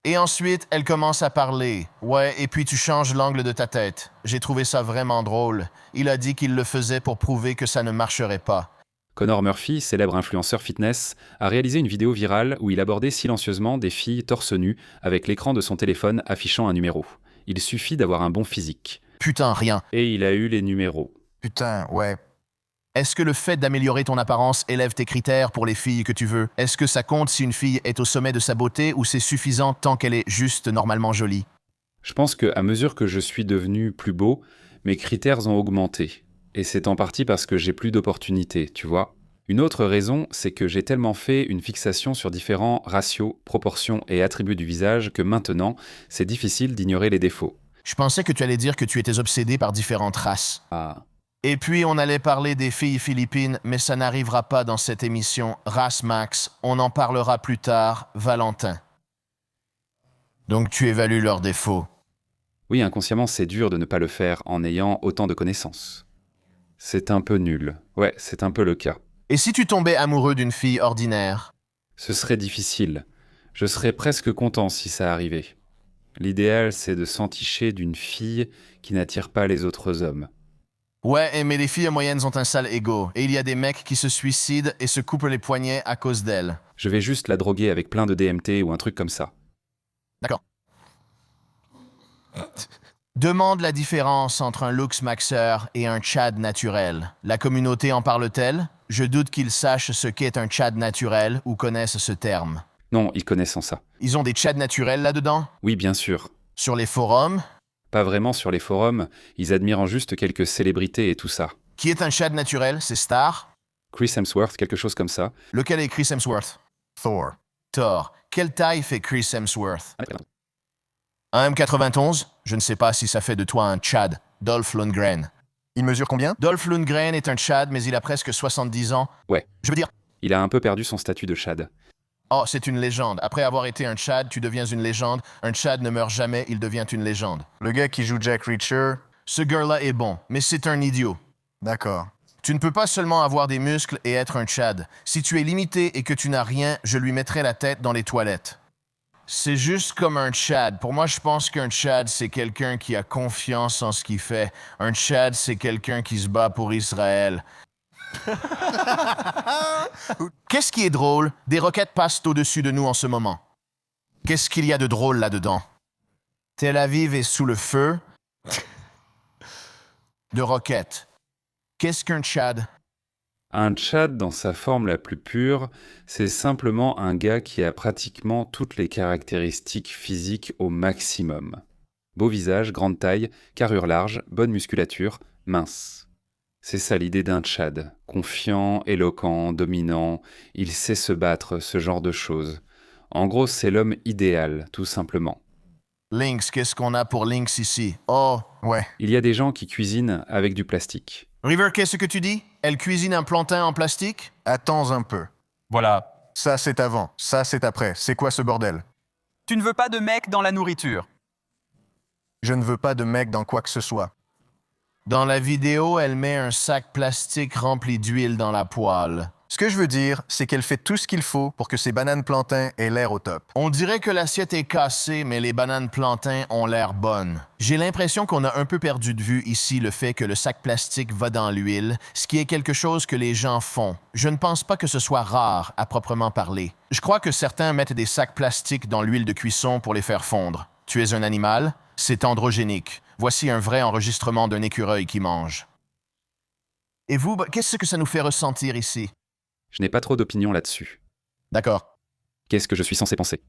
Et ensuite, elle commence à parler. Ouais, et puis tu changes l'angle de ta tête. J'ai trouvé ça vraiment drôle. Il a dit qu'il le faisait pour prouver que ça ne marcherait pas. Connor Murphy, célèbre influenceur fitness, a réalisé une vidéo virale où il abordait silencieusement des filles torse nu avec l'écran de son téléphone affichant un numéro. Il suffit d'avoir un bon physique. Putain, rien. Et il a eu les numéros. Putain, ouais. Est-ce que le fait d'améliorer ton apparence élève tes critères pour les filles que tu veux? Est-ce que ça compte si une fille est au sommet de sa beauté ou c'est suffisant tant qu'elle est juste normalement jolie? Je pense qu'à mesure que je suis devenu plus beau, mes critères ont augmenté. Et c'est en partie parce que j'ai plus d'opportunités, tu vois. Une autre raison, c'est que j'ai tellement fait une fixation sur différents ratios, proportions et attributs du visage que maintenant, c'est difficile d'ignorer les défauts. Je pensais que tu allais dire que tu étais obsédé par différentes races. Ah. Et puis, on allait parler des filles philippines, mais ça n'arrivera pas dans cette émission. Race Max, on en parlera plus tard, Valentin. Donc tu évalues leurs défauts. Oui, inconsciemment, c'est dur de ne pas le faire en ayant autant de connaissances. C'est un peu nul. Ouais, c'est un peu le cas. Et si tu tombais amoureux d'une fille ordinaire? Ce serait difficile. Je serais presque content si ça arrivait. L'idéal, c'est de s'enticher d'une fille qui n'attire pas les autres hommes. Ouais, mais les filles moyennes ont un sale ego, et il y a des mecs qui se suicident et se coupent les poignets à cause d'elles. Je vais juste la droguer avec plein de DMT ou un truc comme ça. D'accord. Demande la différence entre un looks maxeur et un Chad naturel. La communauté en parle-t-elle? Je doute qu'ils sachent ce qu'est un Chad naturel ou connaissent ce terme. Non, ils connaissent en ça. Ils ont des Chads naturels là-dedans? Oui, bien sûr. Sur les forums? Pas vraiment sur les forums, ils admirent en juste quelques célébrités et tout ça. Qui est un Chad naturel? C'est Star? Chris Hemsworth, quelque chose comme ça. Lequel est Chris Hemsworth? Thor. Thor. Quelle taille fait Chris Hemsworth? 1m91? Je ne sais pas si ça fait de toi un Chad. Dolph Lundgren. Il mesure combien? Dolph Lundgren est un Chad, mais il a presque 70 ans. Ouais. Je veux dire... Il a un peu perdu son statut de Chad. Oh, c'est une légende. Après avoir été un Chad, tu deviens une légende. Un Chad ne meurt jamais, il devient une légende. Le gars qui joue Jack Reacher... Ce gars-là est bon, mais c'est un idiot. D'accord. Tu ne peux pas seulement avoir des muscles et être un Chad. Si tu es limité et que tu n'as rien, je lui mettrai la tête dans les toilettes. C'est juste comme un Chad. Pour moi, je pense qu'un Chad, c'est quelqu'un qui a confiance en ce qu'il fait. Un Chad, c'est quelqu'un qui se bat pour Israël. Qu'est-ce qui est drôle? Des roquettes passent au-dessus de nous en ce moment. Qu'est-ce qu'il y a de drôle là-dedans? Tel Aviv est sous le feu de roquettes. Qu'est-ce qu'un Chad? Un Chad, dans sa forme la plus pure, c'est simplement un gars qui a pratiquement toutes les caractéristiques physiques au maximum. Beau visage, grande taille, carrure large, bonne musculature, mince. C'est ça l'idée d'un Chad. Confiant, éloquent, dominant, il sait se battre, ce genre de choses. En gros, c'est l'homme idéal, tout simplement. Lynx, qu'est-ce qu'on a pour Lynx ici? Oh, ouais. Il y a des gens qui cuisinent avec du plastique. River, qu'est-ce que tu dis? Elle cuisine un plantain en plastique? Attends un peu. Voilà. Ça, c'est avant. Ça, c'est après. C'est quoi ce bordel? Tu ne veux pas de mec dans la nourriture. Je ne veux pas de mec dans quoi que ce soit. Dans la vidéo, elle met un sac plastique rempli d'huile dans la poêle. Ce que je veux dire, c'est qu'elle fait tout ce qu'il faut pour que ces bananes plantains aient l'air au top. On dirait que l'assiette est cassée, mais les bananes plantains ont l'air bonnes. J'ai l'impression qu'on a un peu perdu de vue ici le fait que le sac plastique va dans l'huile, ce qui est quelque chose que les gens font. Je ne pense pas que ce soit rare, à proprement parler. Je crois que certains mettent des sacs plastiques dans l'huile de cuisson pour les faire fondre. Tu es un animal? C'est androgénique. Voici un vrai enregistrement d'un écureuil qui mange. Et vous, qu'est-ce que ça nous fait ressentir ici? Je n'ai pas trop d'opinion là-dessus. D'accord. Qu'est-ce que je suis censé penser?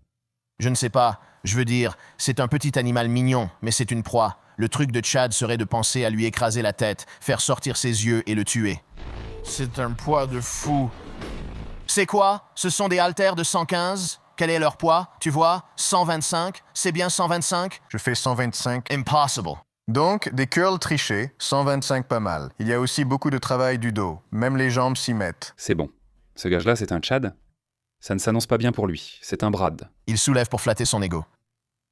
Je ne sais pas. Je veux dire, c'est un petit animal mignon, mais c'est une proie. Le truc de Chad serait de penser à lui écraser la tête, faire sortir ses yeux et le tuer. C'est un poids de fou. C'est quoi? Ce sont des haltères de 115? Quel est leur poids? Tu vois? 125? C'est bien 125? Je fais 125. Impossible. Donc, des curls trichés, 125 pas mal. Il y a aussi beaucoup de travail du dos. Même les jambes s'y mettent. C'est bon. Ce gage-là, c'est un Tchad? Ça ne s'annonce pas bien pour lui. C'est un Brad. Il soulève pour flatter son ego.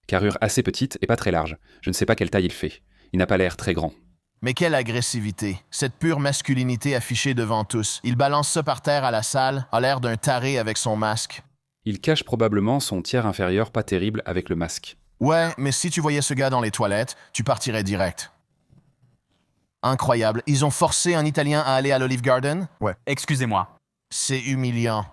Carrure assez petite et pas très large. Je ne sais pas quelle taille il fait. Il n'a pas l'air très grand. Mais quelle agressivité. Cette pure masculinité affichée devant tous. Il balance ça par terre à la salle, a l'air d'un taré avec son masque. Il cache probablement son tiers inférieur pas terrible avec le masque. Ouais, mais si tu voyais ce gars dans les toilettes, tu partirais direct. Incroyable. Ils ont forcé un Italien à aller à l'Olive Garden? Ouais. Excusez-moi. C'est humiliant.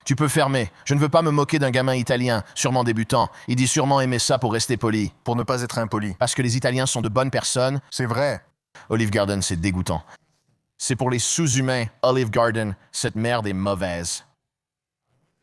Tu peux fermer. Je ne veux pas me moquer d'un gamin italien, sûrement débutant. Il dit sûrement aimer ça pour rester poli. Pour ne pas être impoli. Parce que les Italiens sont de bonnes personnes. C'est vrai. Olive Garden, c'est dégoûtant. C'est pour les sous-humains. Olive Garden, cette merde est mauvaise.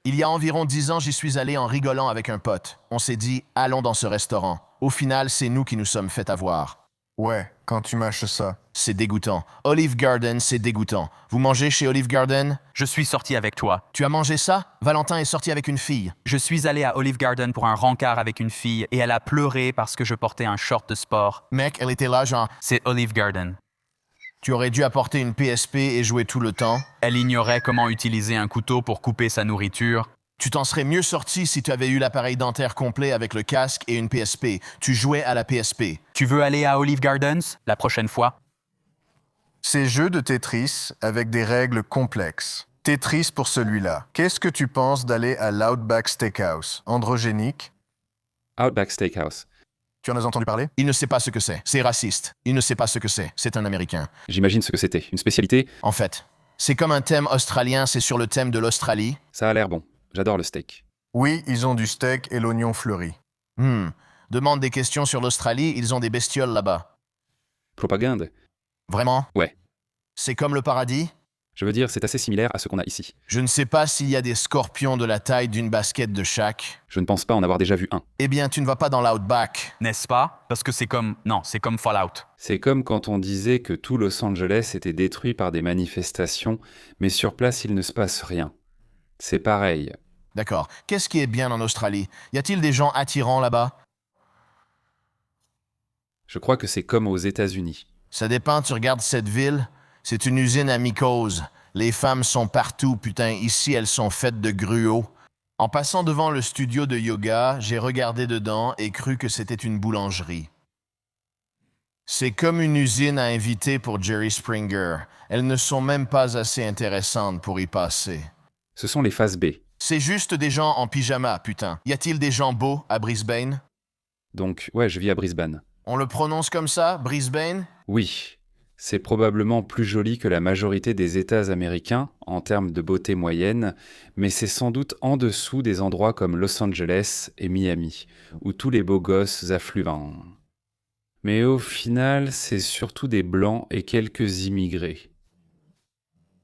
Il y a environ 10 ans, j'y suis allé en rigolant avec un pote. On s'est dit, allons dans ce restaurant. Au final, c'est nous qui nous sommes fait avoir. Ouais, quand tu mâches ça. C'est dégoûtant. Olive Garden, c'est dégoûtant. Vous mangez chez Olive Garden? Je suis sorti avec toi. Tu as mangé ça? Valentin est sorti avec une fille. Je suis allé à Olive Garden pour un rencard avec une fille et elle a pleuré parce que je portais un short de sport. Mec, elle était là, genre... C'est Olive Garden. Tu aurais dû apporter une PSP et jouer tout le temps. Elle ignorait comment utiliser un couteau pour couper sa nourriture. Tu t'en serais mieux sorti si tu avais eu l'appareil dentaire complet avec le casque et une PSP. Tu jouais à la PSP. Tu veux aller à Olive Gardens la prochaine fois? Ces jeux de Tetris avec des règles complexes. Tetris pour celui-là. Qu'est-ce que tu penses d'aller à l'Outback Steakhouse? Androgénique? Outback Steakhouse. Tu en as entendu parler? Il ne sait pas ce que c'est. C'est raciste. Il ne sait pas ce que c'est. C'est un Américain. J'imagine ce que c'était. Une spécialité? En fait, c'est comme un thème australien, c'est sur le thème de l'Australie. Ça a l'air bon. J'adore le steak. Oui, ils ont du steak et l'oignon fleuri. Demande des questions sur l'Australie, ils ont des bestioles là-bas. Propagande? Vraiment? Ouais. C'est comme le paradis? Je veux dire, c'est assez similaire à ce qu'on a ici. Je ne sais pas s'il y a des scorpions de la taille d'une basket de chaque. Je ne pense pas en avoir déjà vu un. Eh bien, tu ne vas pas dans l'Outback. N'est-ce pas? Parce que c'est comme... Non, c'est comme Fallout. C'est comme quand on disait que tout Los Angeles était détruit par des manifestations, mais sur place, il ne se passe rien. C'est pareil. D'accord. Qu'est-ce qui est bien en Australie? Y a-t-il des gens attirants là-bas? Je crois que c'est comme aux États-Unis. Ça dépend, tu regardes cette ville. C'est une usine à mycoses. Les femmes sont partout, putain. Ici, elles sont faites de gruau. En passant devant le studio de yoga, j'ai regardé dedans et cru que c'était une boulangerie. C'est comme une usine à inviter pour Jerry Springer. Elles ne sont même pas assez intéressantes pour y passer. Ce sont les phases B. C'est juste des gens en pyjama, putain. Y a-t-il des gens beaux à Brisbane? Donc, ouais, je vis à Brisbane. On le prononce comme ça, Brisbane? Oui. C'est probablement plus joli que la majorité des États américains, en termes de beauté moyenne, mais c'est sans doute en dessous des endroits comme Los Angeles et Miami, où tous les beaux gosses affluent. Mais au final, c'est surtout des blancs et quelques immigrés.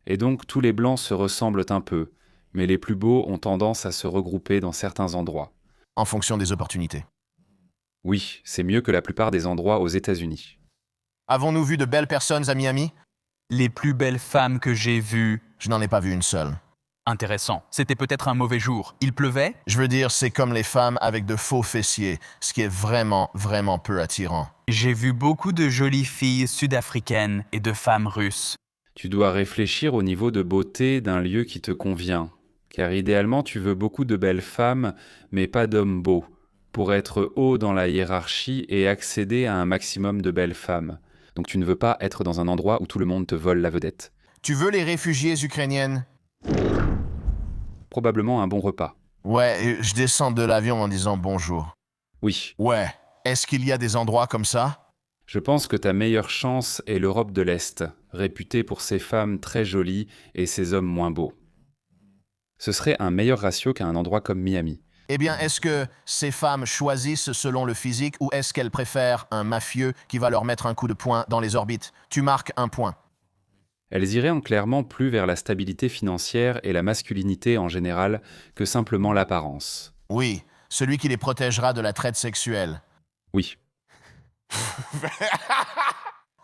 Et donc tous les blancs se ressemblent un peu, mais les plus beaux ont tendance à se regrouper dans certains endroits. En fonction des opportunités. Oui, c'est mieux que la plupart des endroits aux États-Unis. Avons-nous vu de belles personnes à Miami? Les plus belles femmes que j'ai vues. Je n'en ai pas vu une seule. Intéressant. C'était peut-être un mauvais jour. Il pleuvait? Je veux dire, c'est comme les femmes avec de faux fessiers, ce qui est vraiment, vraiment peu attirant. J'ai vu beaucoup de jolies filles sud-africaines et de femmes russes. Tu dois réfléchir au niveau de beauté d'un lieu qui te convient, car idéalement tu veux beaucoup de belles femmes, mais pas d'hommes beaux, pour être haut dans la hiérarchie et accéder à un maximum de belles femmes. Donc tu ne veux pas être dans un endroit où tout le monde te vole la vedette. Tu veux les réfugiés ukrainiennes? Probablement un bon repas. Ouais, je descends de l'avion en disant bonjour. Oui. Ouais. Est-ce qu'il y a des endroits comme ça? Je pense que ta meilleure chance est l'Europe de l'Est, réputée pour ses femmes très jolies et ses hommes moins beaux. Ce serait un meilleur ratio qu'à un endroit comme Miami. Eh bien, est-ce que ces femmes choisissent selon le physique ou est-ce qu'elles préfèrent un mafieux qui va leur mettre un coup de poing dans les orbites? Tu marques un point. Elles iraient en clairement plus vers la stabilité financière et la masculinité en général que simplement l'apparence. Oui, celui qui les protégera de la traite sexuelle. Oui.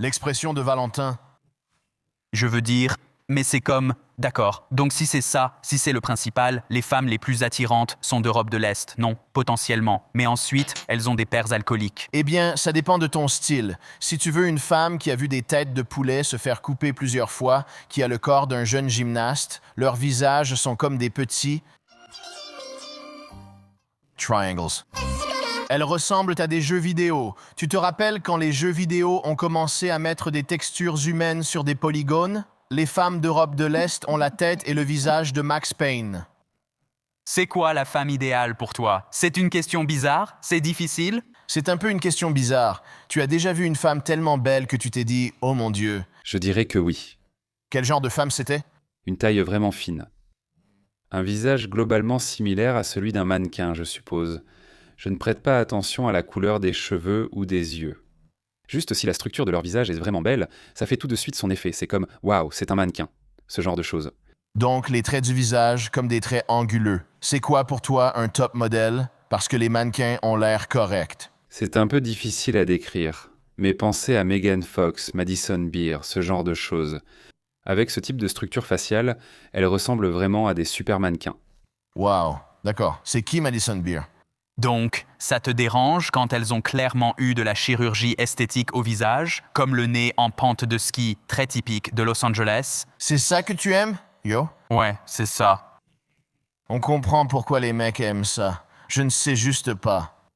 L'expression de Valentin. Je veux dire, Mais c'est comme, d'accord, donc si c'est ça, si c'est le principal, les femmes les plus attirantes sont d'Europe de l'Est, non, potentiellement. Mais ensuite, elles ont des pères alcooliques. Eh bien, ça dépend de ton style. Si tu veux une femme qui a vu des têtes de poulet se faire couper plusieurs fois, qui a le corps d'un jeune gymnaste, leurs visages sont comme des petits triangles. Elles ressemblent à des jeux vidéo. Tu te rappelles quand les jeux vidéo ont commencé à mettre des textures humaines sur des polygones? Les femmes d'Europe de l'Est ont la tête et le visage de Max Payne. C'est quoi la femme idéale pour toi? C'est une question bizarre? C'est difficile? C'est un peu une question bizarre. Tu as déjà vu une femme tellement belle que tu t'es dit « Oh mon Dieu ». Je dirais que oui. Quel genre de femme c'était? Une taille vraiment fine. Un visage globalement similaire à celui d'un mannequin, je suppose. Je ne prête pas attention à la couleur des cheveux ou des yeux. Juste si la structure de leur visage est vraiment belle, ça fait tout de suite son effet. C'est comme « Waouh, c'est un mannequin ». Ce genre de choses. Donc, les traits du visage comme des traits anguleux. C'est quoi pour toi un top modèle? Parce que les mannequins ont l'air corrects. C'est un peu difficile à décrire. Mais pensez à Megan Fox, Madison Beer, ce genre de choses. Avec ce type de structure faciale, elles ressemblent vraiment à des super mannequins. Wow, d'accord. C'est qui Madison Beer? Donc, ça te dérange quand elles ont clairement eu de la chirurgie esthétique au visage, comme le nez en pente de ski très typique de Los Angeles? C'est ça que tu aimes, yo? Ouais, c'est ça. On comprend pourquoi les mecs aiment ça. Je ne sais juste pas.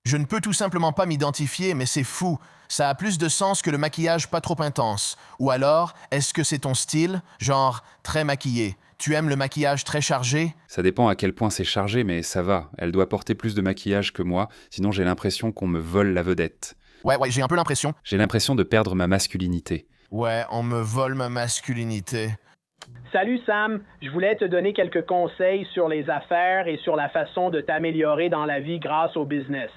Je ne peux tout simplement pas m'identifier, mais c'est fou. Ça a plus de sens que le maquillage pas trop intense. Ou alors, est-ce que c'est ton style, genre très maquillé? Tu aimes le maquillage très chargé? Ça dépend à quel point c'est chargé, mais ça va. Elle doit porter plus de maquillage que moi, sinon j'ai l'impression qu'on me vole la vedette. Ouais, j'ai un peu l'impression. J'ai l'impression de perdre ma masculinité. Ouais, on me vole ma masculinité. Salut Sam, je voulais te donner quelques conseils sur les affaires et sur la façon de t'améliorer dans la vie grâce au business.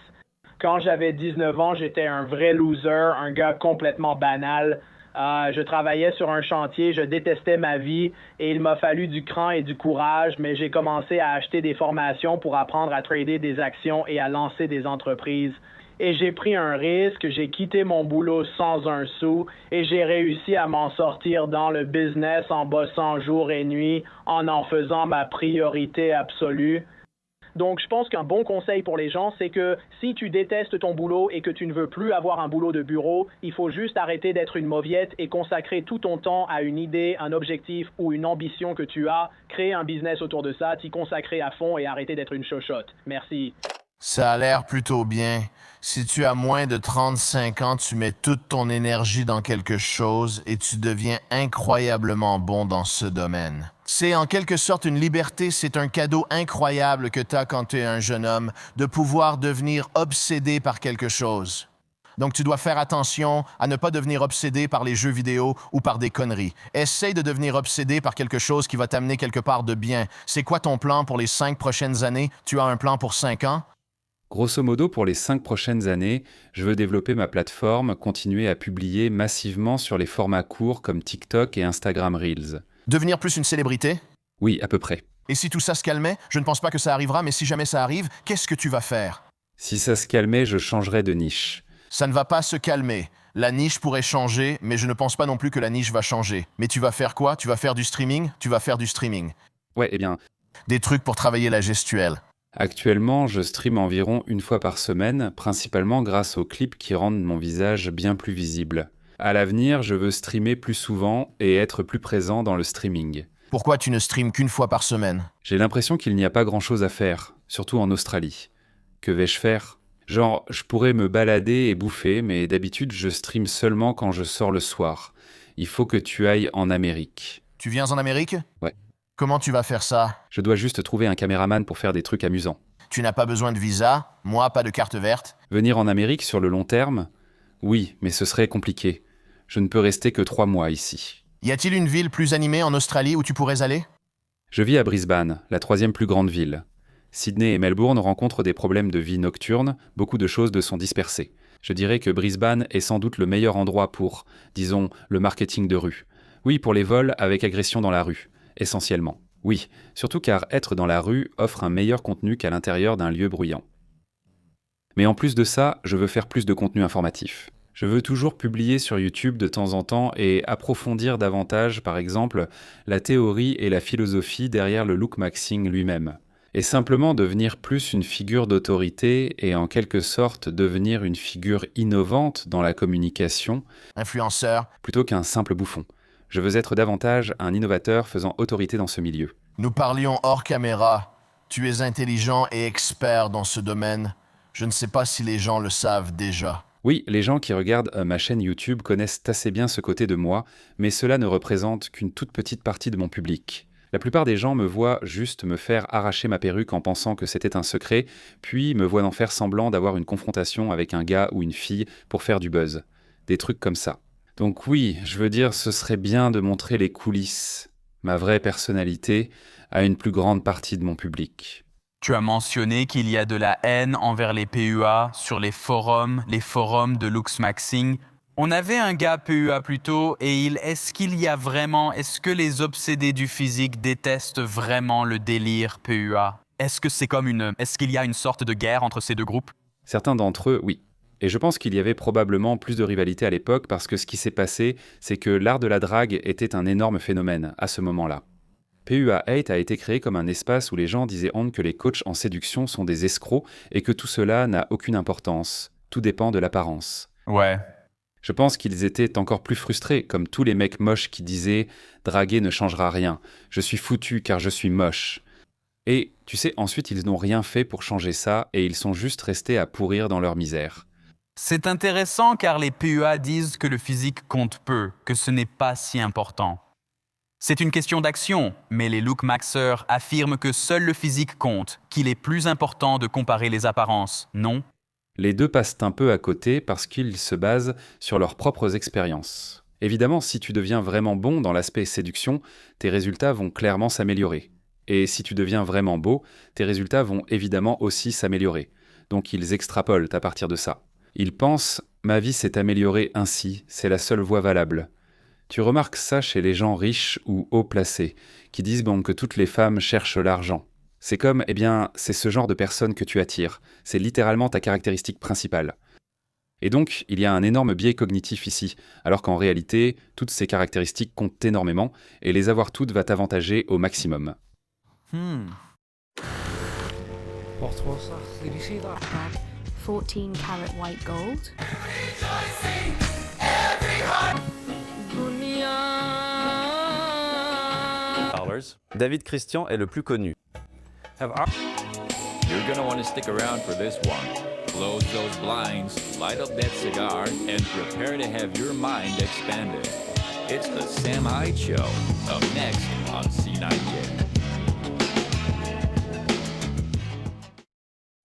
Quand j'avais 19 ans, j'étais un vrai loser, un gars complètement banal. Je travaillais sur un chantier, je détestais ma vie et il m'a fallu du cran et du courage, mais j'ai commencé à acheter des formations pour apprendre à trader des actions et à lancer des entreprises. Et j'ai pris un risque, j'ai quitté mon boulot sans un sou et j'ai réussi à m'en sortir dans le business en bossant jour et nuit, en faisant ma priorité absolue. Donc, je pense qu'un bon conseil pour les gens, c'est que si tu détestes ton boulot et que tu ne veux plus avoir un boulot de bureau, il faut juste arrêter d'être une mauviette et consacrer tout ton temps à une idée, un objectif ou une ambition que tu as, créer un business autour de ça, t'y consacrer à fond et arrêter d'être une chochotte. Merci. Ça a l'air plutôt bien. Si tu as moins de 35 ans, tu mets toute ton énergie dans quelque chose et tu deviens incroyablement bon dans ce domaine. C'est en quelque sorte une liberté, c'est un cadeau incroyable que tu as quand tu es un jeune homme, de pouvoir devenir obsédé par quelque chose. Donc tu dois faire attention à ne pas devenir obsédé par les jeux vidéo ou par des conneries. Essaye de devenir obsédé par quelque chose qui va t'amener quelque part de bien. C'est quoi ton plan pour les 5 prochaines années? Tu as un plan pour 5 ans? Grosso modo, pour les 5 prochaines années, je veux développer ma plateforme, continuer à publier massivement sur les formats courts comme TikTok et Instagram Reels. Devenir plus une célébrité? Oui, à peu près. Et si tout ça se calmait? Je ne pense pas que ça arrivera, mais si jamais ça arrive, qu'est-ce que tu vas faire? Si ça se calmait, je changerais de niche. Ça ne va pas se calmer. La niche pourrait changer, mais je ne pense pas non plus que la niche va changer. Mais tu vas faire quoi? Tu vas faire du streaming? Tu vas faire du streaming. Ouais, eh bien... Des trucs pour travailler la gestuelle. Actuellement, je stream environ une fois par semaine, principalement grâce aux clips qui rendent mon visage bien plus visible. À l'avenir, je veux streamer plus souvent et être plus présent dans le streaming. Pourquoi tu ne streames qu'une fois par semaine? J'ai l'impression qu'il n'y a pas grand-chose à faire, surtout en Australie. Que vais-je faire? Genre, je pourrais me balader et bouffer, mais d'habitude, je stream seulement quand je sors le soir. Il faut que tu ailles en Amérique. Tu viens en Amérique? Ouais. Comment tu vas faire ça? Je dois juste trouver un caméraman pour faire des trucs amusants. Tu n'as pas besoin de visa? Moi, pas de carte verte? Venir en Amérique sur le long terme? Oui, mais ce serait compliqué. Je ne peux rester que 3 mois ici. Y a-t-il une ville plus animée en Australie où tu pourrais aller? Je vis à Brisbane, la 3e plus grande ville. Sydney et Melbourne rencontrent des problèmes de vie nocturne, beaucoup de choses sont dispersées. Je dirais que Brisbane est sans doute le meilleur endroit pour, disons, le marketing de rue. Oui, pour les vols avec agression dans la rue, essentiellement. Oui, surtout car être dans la rue offre un meilleur contenu qu'à l'intérieur d'un lieu bruyant. Mais en plus de ça, je veux faire plus de contenu informatif. Je veux toujours publier sur YouTube de temps en temps et approfondir davantage, par exemple, la théorie et la philosophie derrière le look maxing lui-même. Et simplement devenir plus une figure d'autorité et en quelque sorte devenir une figure innovante dans la communication, influenceur, plutôt qu'un simple bouffon. Je veux être davantage un innovateur faisant autorité dans ce milieu. Nous parlions hors caméra. Tu es intelligent et expert dans ce domaine. Je ne sais pas si les gens le savent déjà. Oui, les gens qui regardent ma chaîne YouTube connaissent assez bien ce côté de moi, mais cela ne représente qu'une toute petite partie de mon public. La plupart des gens me voient juste me faire arracher ma perruque en pensant que c'était un secret, puis me voient en faire semblant d'avoir une confrontation avec un gars ou une fille pour faire du buzz. Des trucs comme ça. Donc oui, je veux dire, ce serait bien de montrer les coulisses, ma vraie personnalité, à une plus grande partie de mon public. Tu as mentionné qu'il y a de la haine envers les PUA sur les forums de looksmaxing. On avait un gars PUA plus tôt et est-ce que les obsédés du physique détestent vraiment le délire PUA? Est-ce qu'il y a une sorte de guerre entre ces deux groupes? Certains d'entre eux, oui. Et je pense qu'il y avait probablement plus de rivalité à l'époque parce que ce qui s'est passé, c'est que l'art de la drague était un énorme phénomène à ce moment-là. PUA Hate a été créé comme un espace où les gens disaient honte que les coachs en séduction sont des escrocs et que tout cela n'a aucune importance. Tout dépend de l'apparence. Ouais. Je pense qu'ils étaient encore plus frustrés, comme tous les mecs moches qui disaient « draguer ne changera rien, je suis foutu car je suis moche ». Et, tu sais, ensuite ils n'ont rien fait pour changer ça et ils sont juste restés à pourrir dans leur misère. C'est intéressant car les PUA disent que le physique compte peu, que ce n'est pas si important. C'est une question d'action, mais les lookmaxers affirment que seul le physique compte, qu'il est plus important de comparer les apparences, non? Les deux passent un peu à côté parce qu'ils se basent sur leurs propres expériences. Évidemment, si tu deviens vraiment bon dans l'aspect séduction, tes résultats vont clairement s'améliorer. Et si tu deviens vraiment beau, tes résultats vont évidemment aussi s'améliorer. Donc ils extrapolent à partir de ça. Ils pensent « ma vie s'est améliorée ainsi, c'est la seule voie valable ». Tu remarques ça chez les gens riches ou haut placés, qui disent que toutes les femmes cherchent l'argent. C'est comme, c'est ce genre de personne que tu attires. C'est littéralement ta caractéristique principale. Et donc, il y a un énorme biais cognitif ici, alors qu'en réalité, toutes ces caractéristiques comptent énormément, et les avoir toutes va t'avantager au maximum. What was that? Did you see that? 14 karat white gold. David Christian est le plus connu. You're gonna want to stick around for this one. Close those blinds, light up that cigar, and prepare to have your mind expanded. It's the Sam Hyde Show, up next on C98.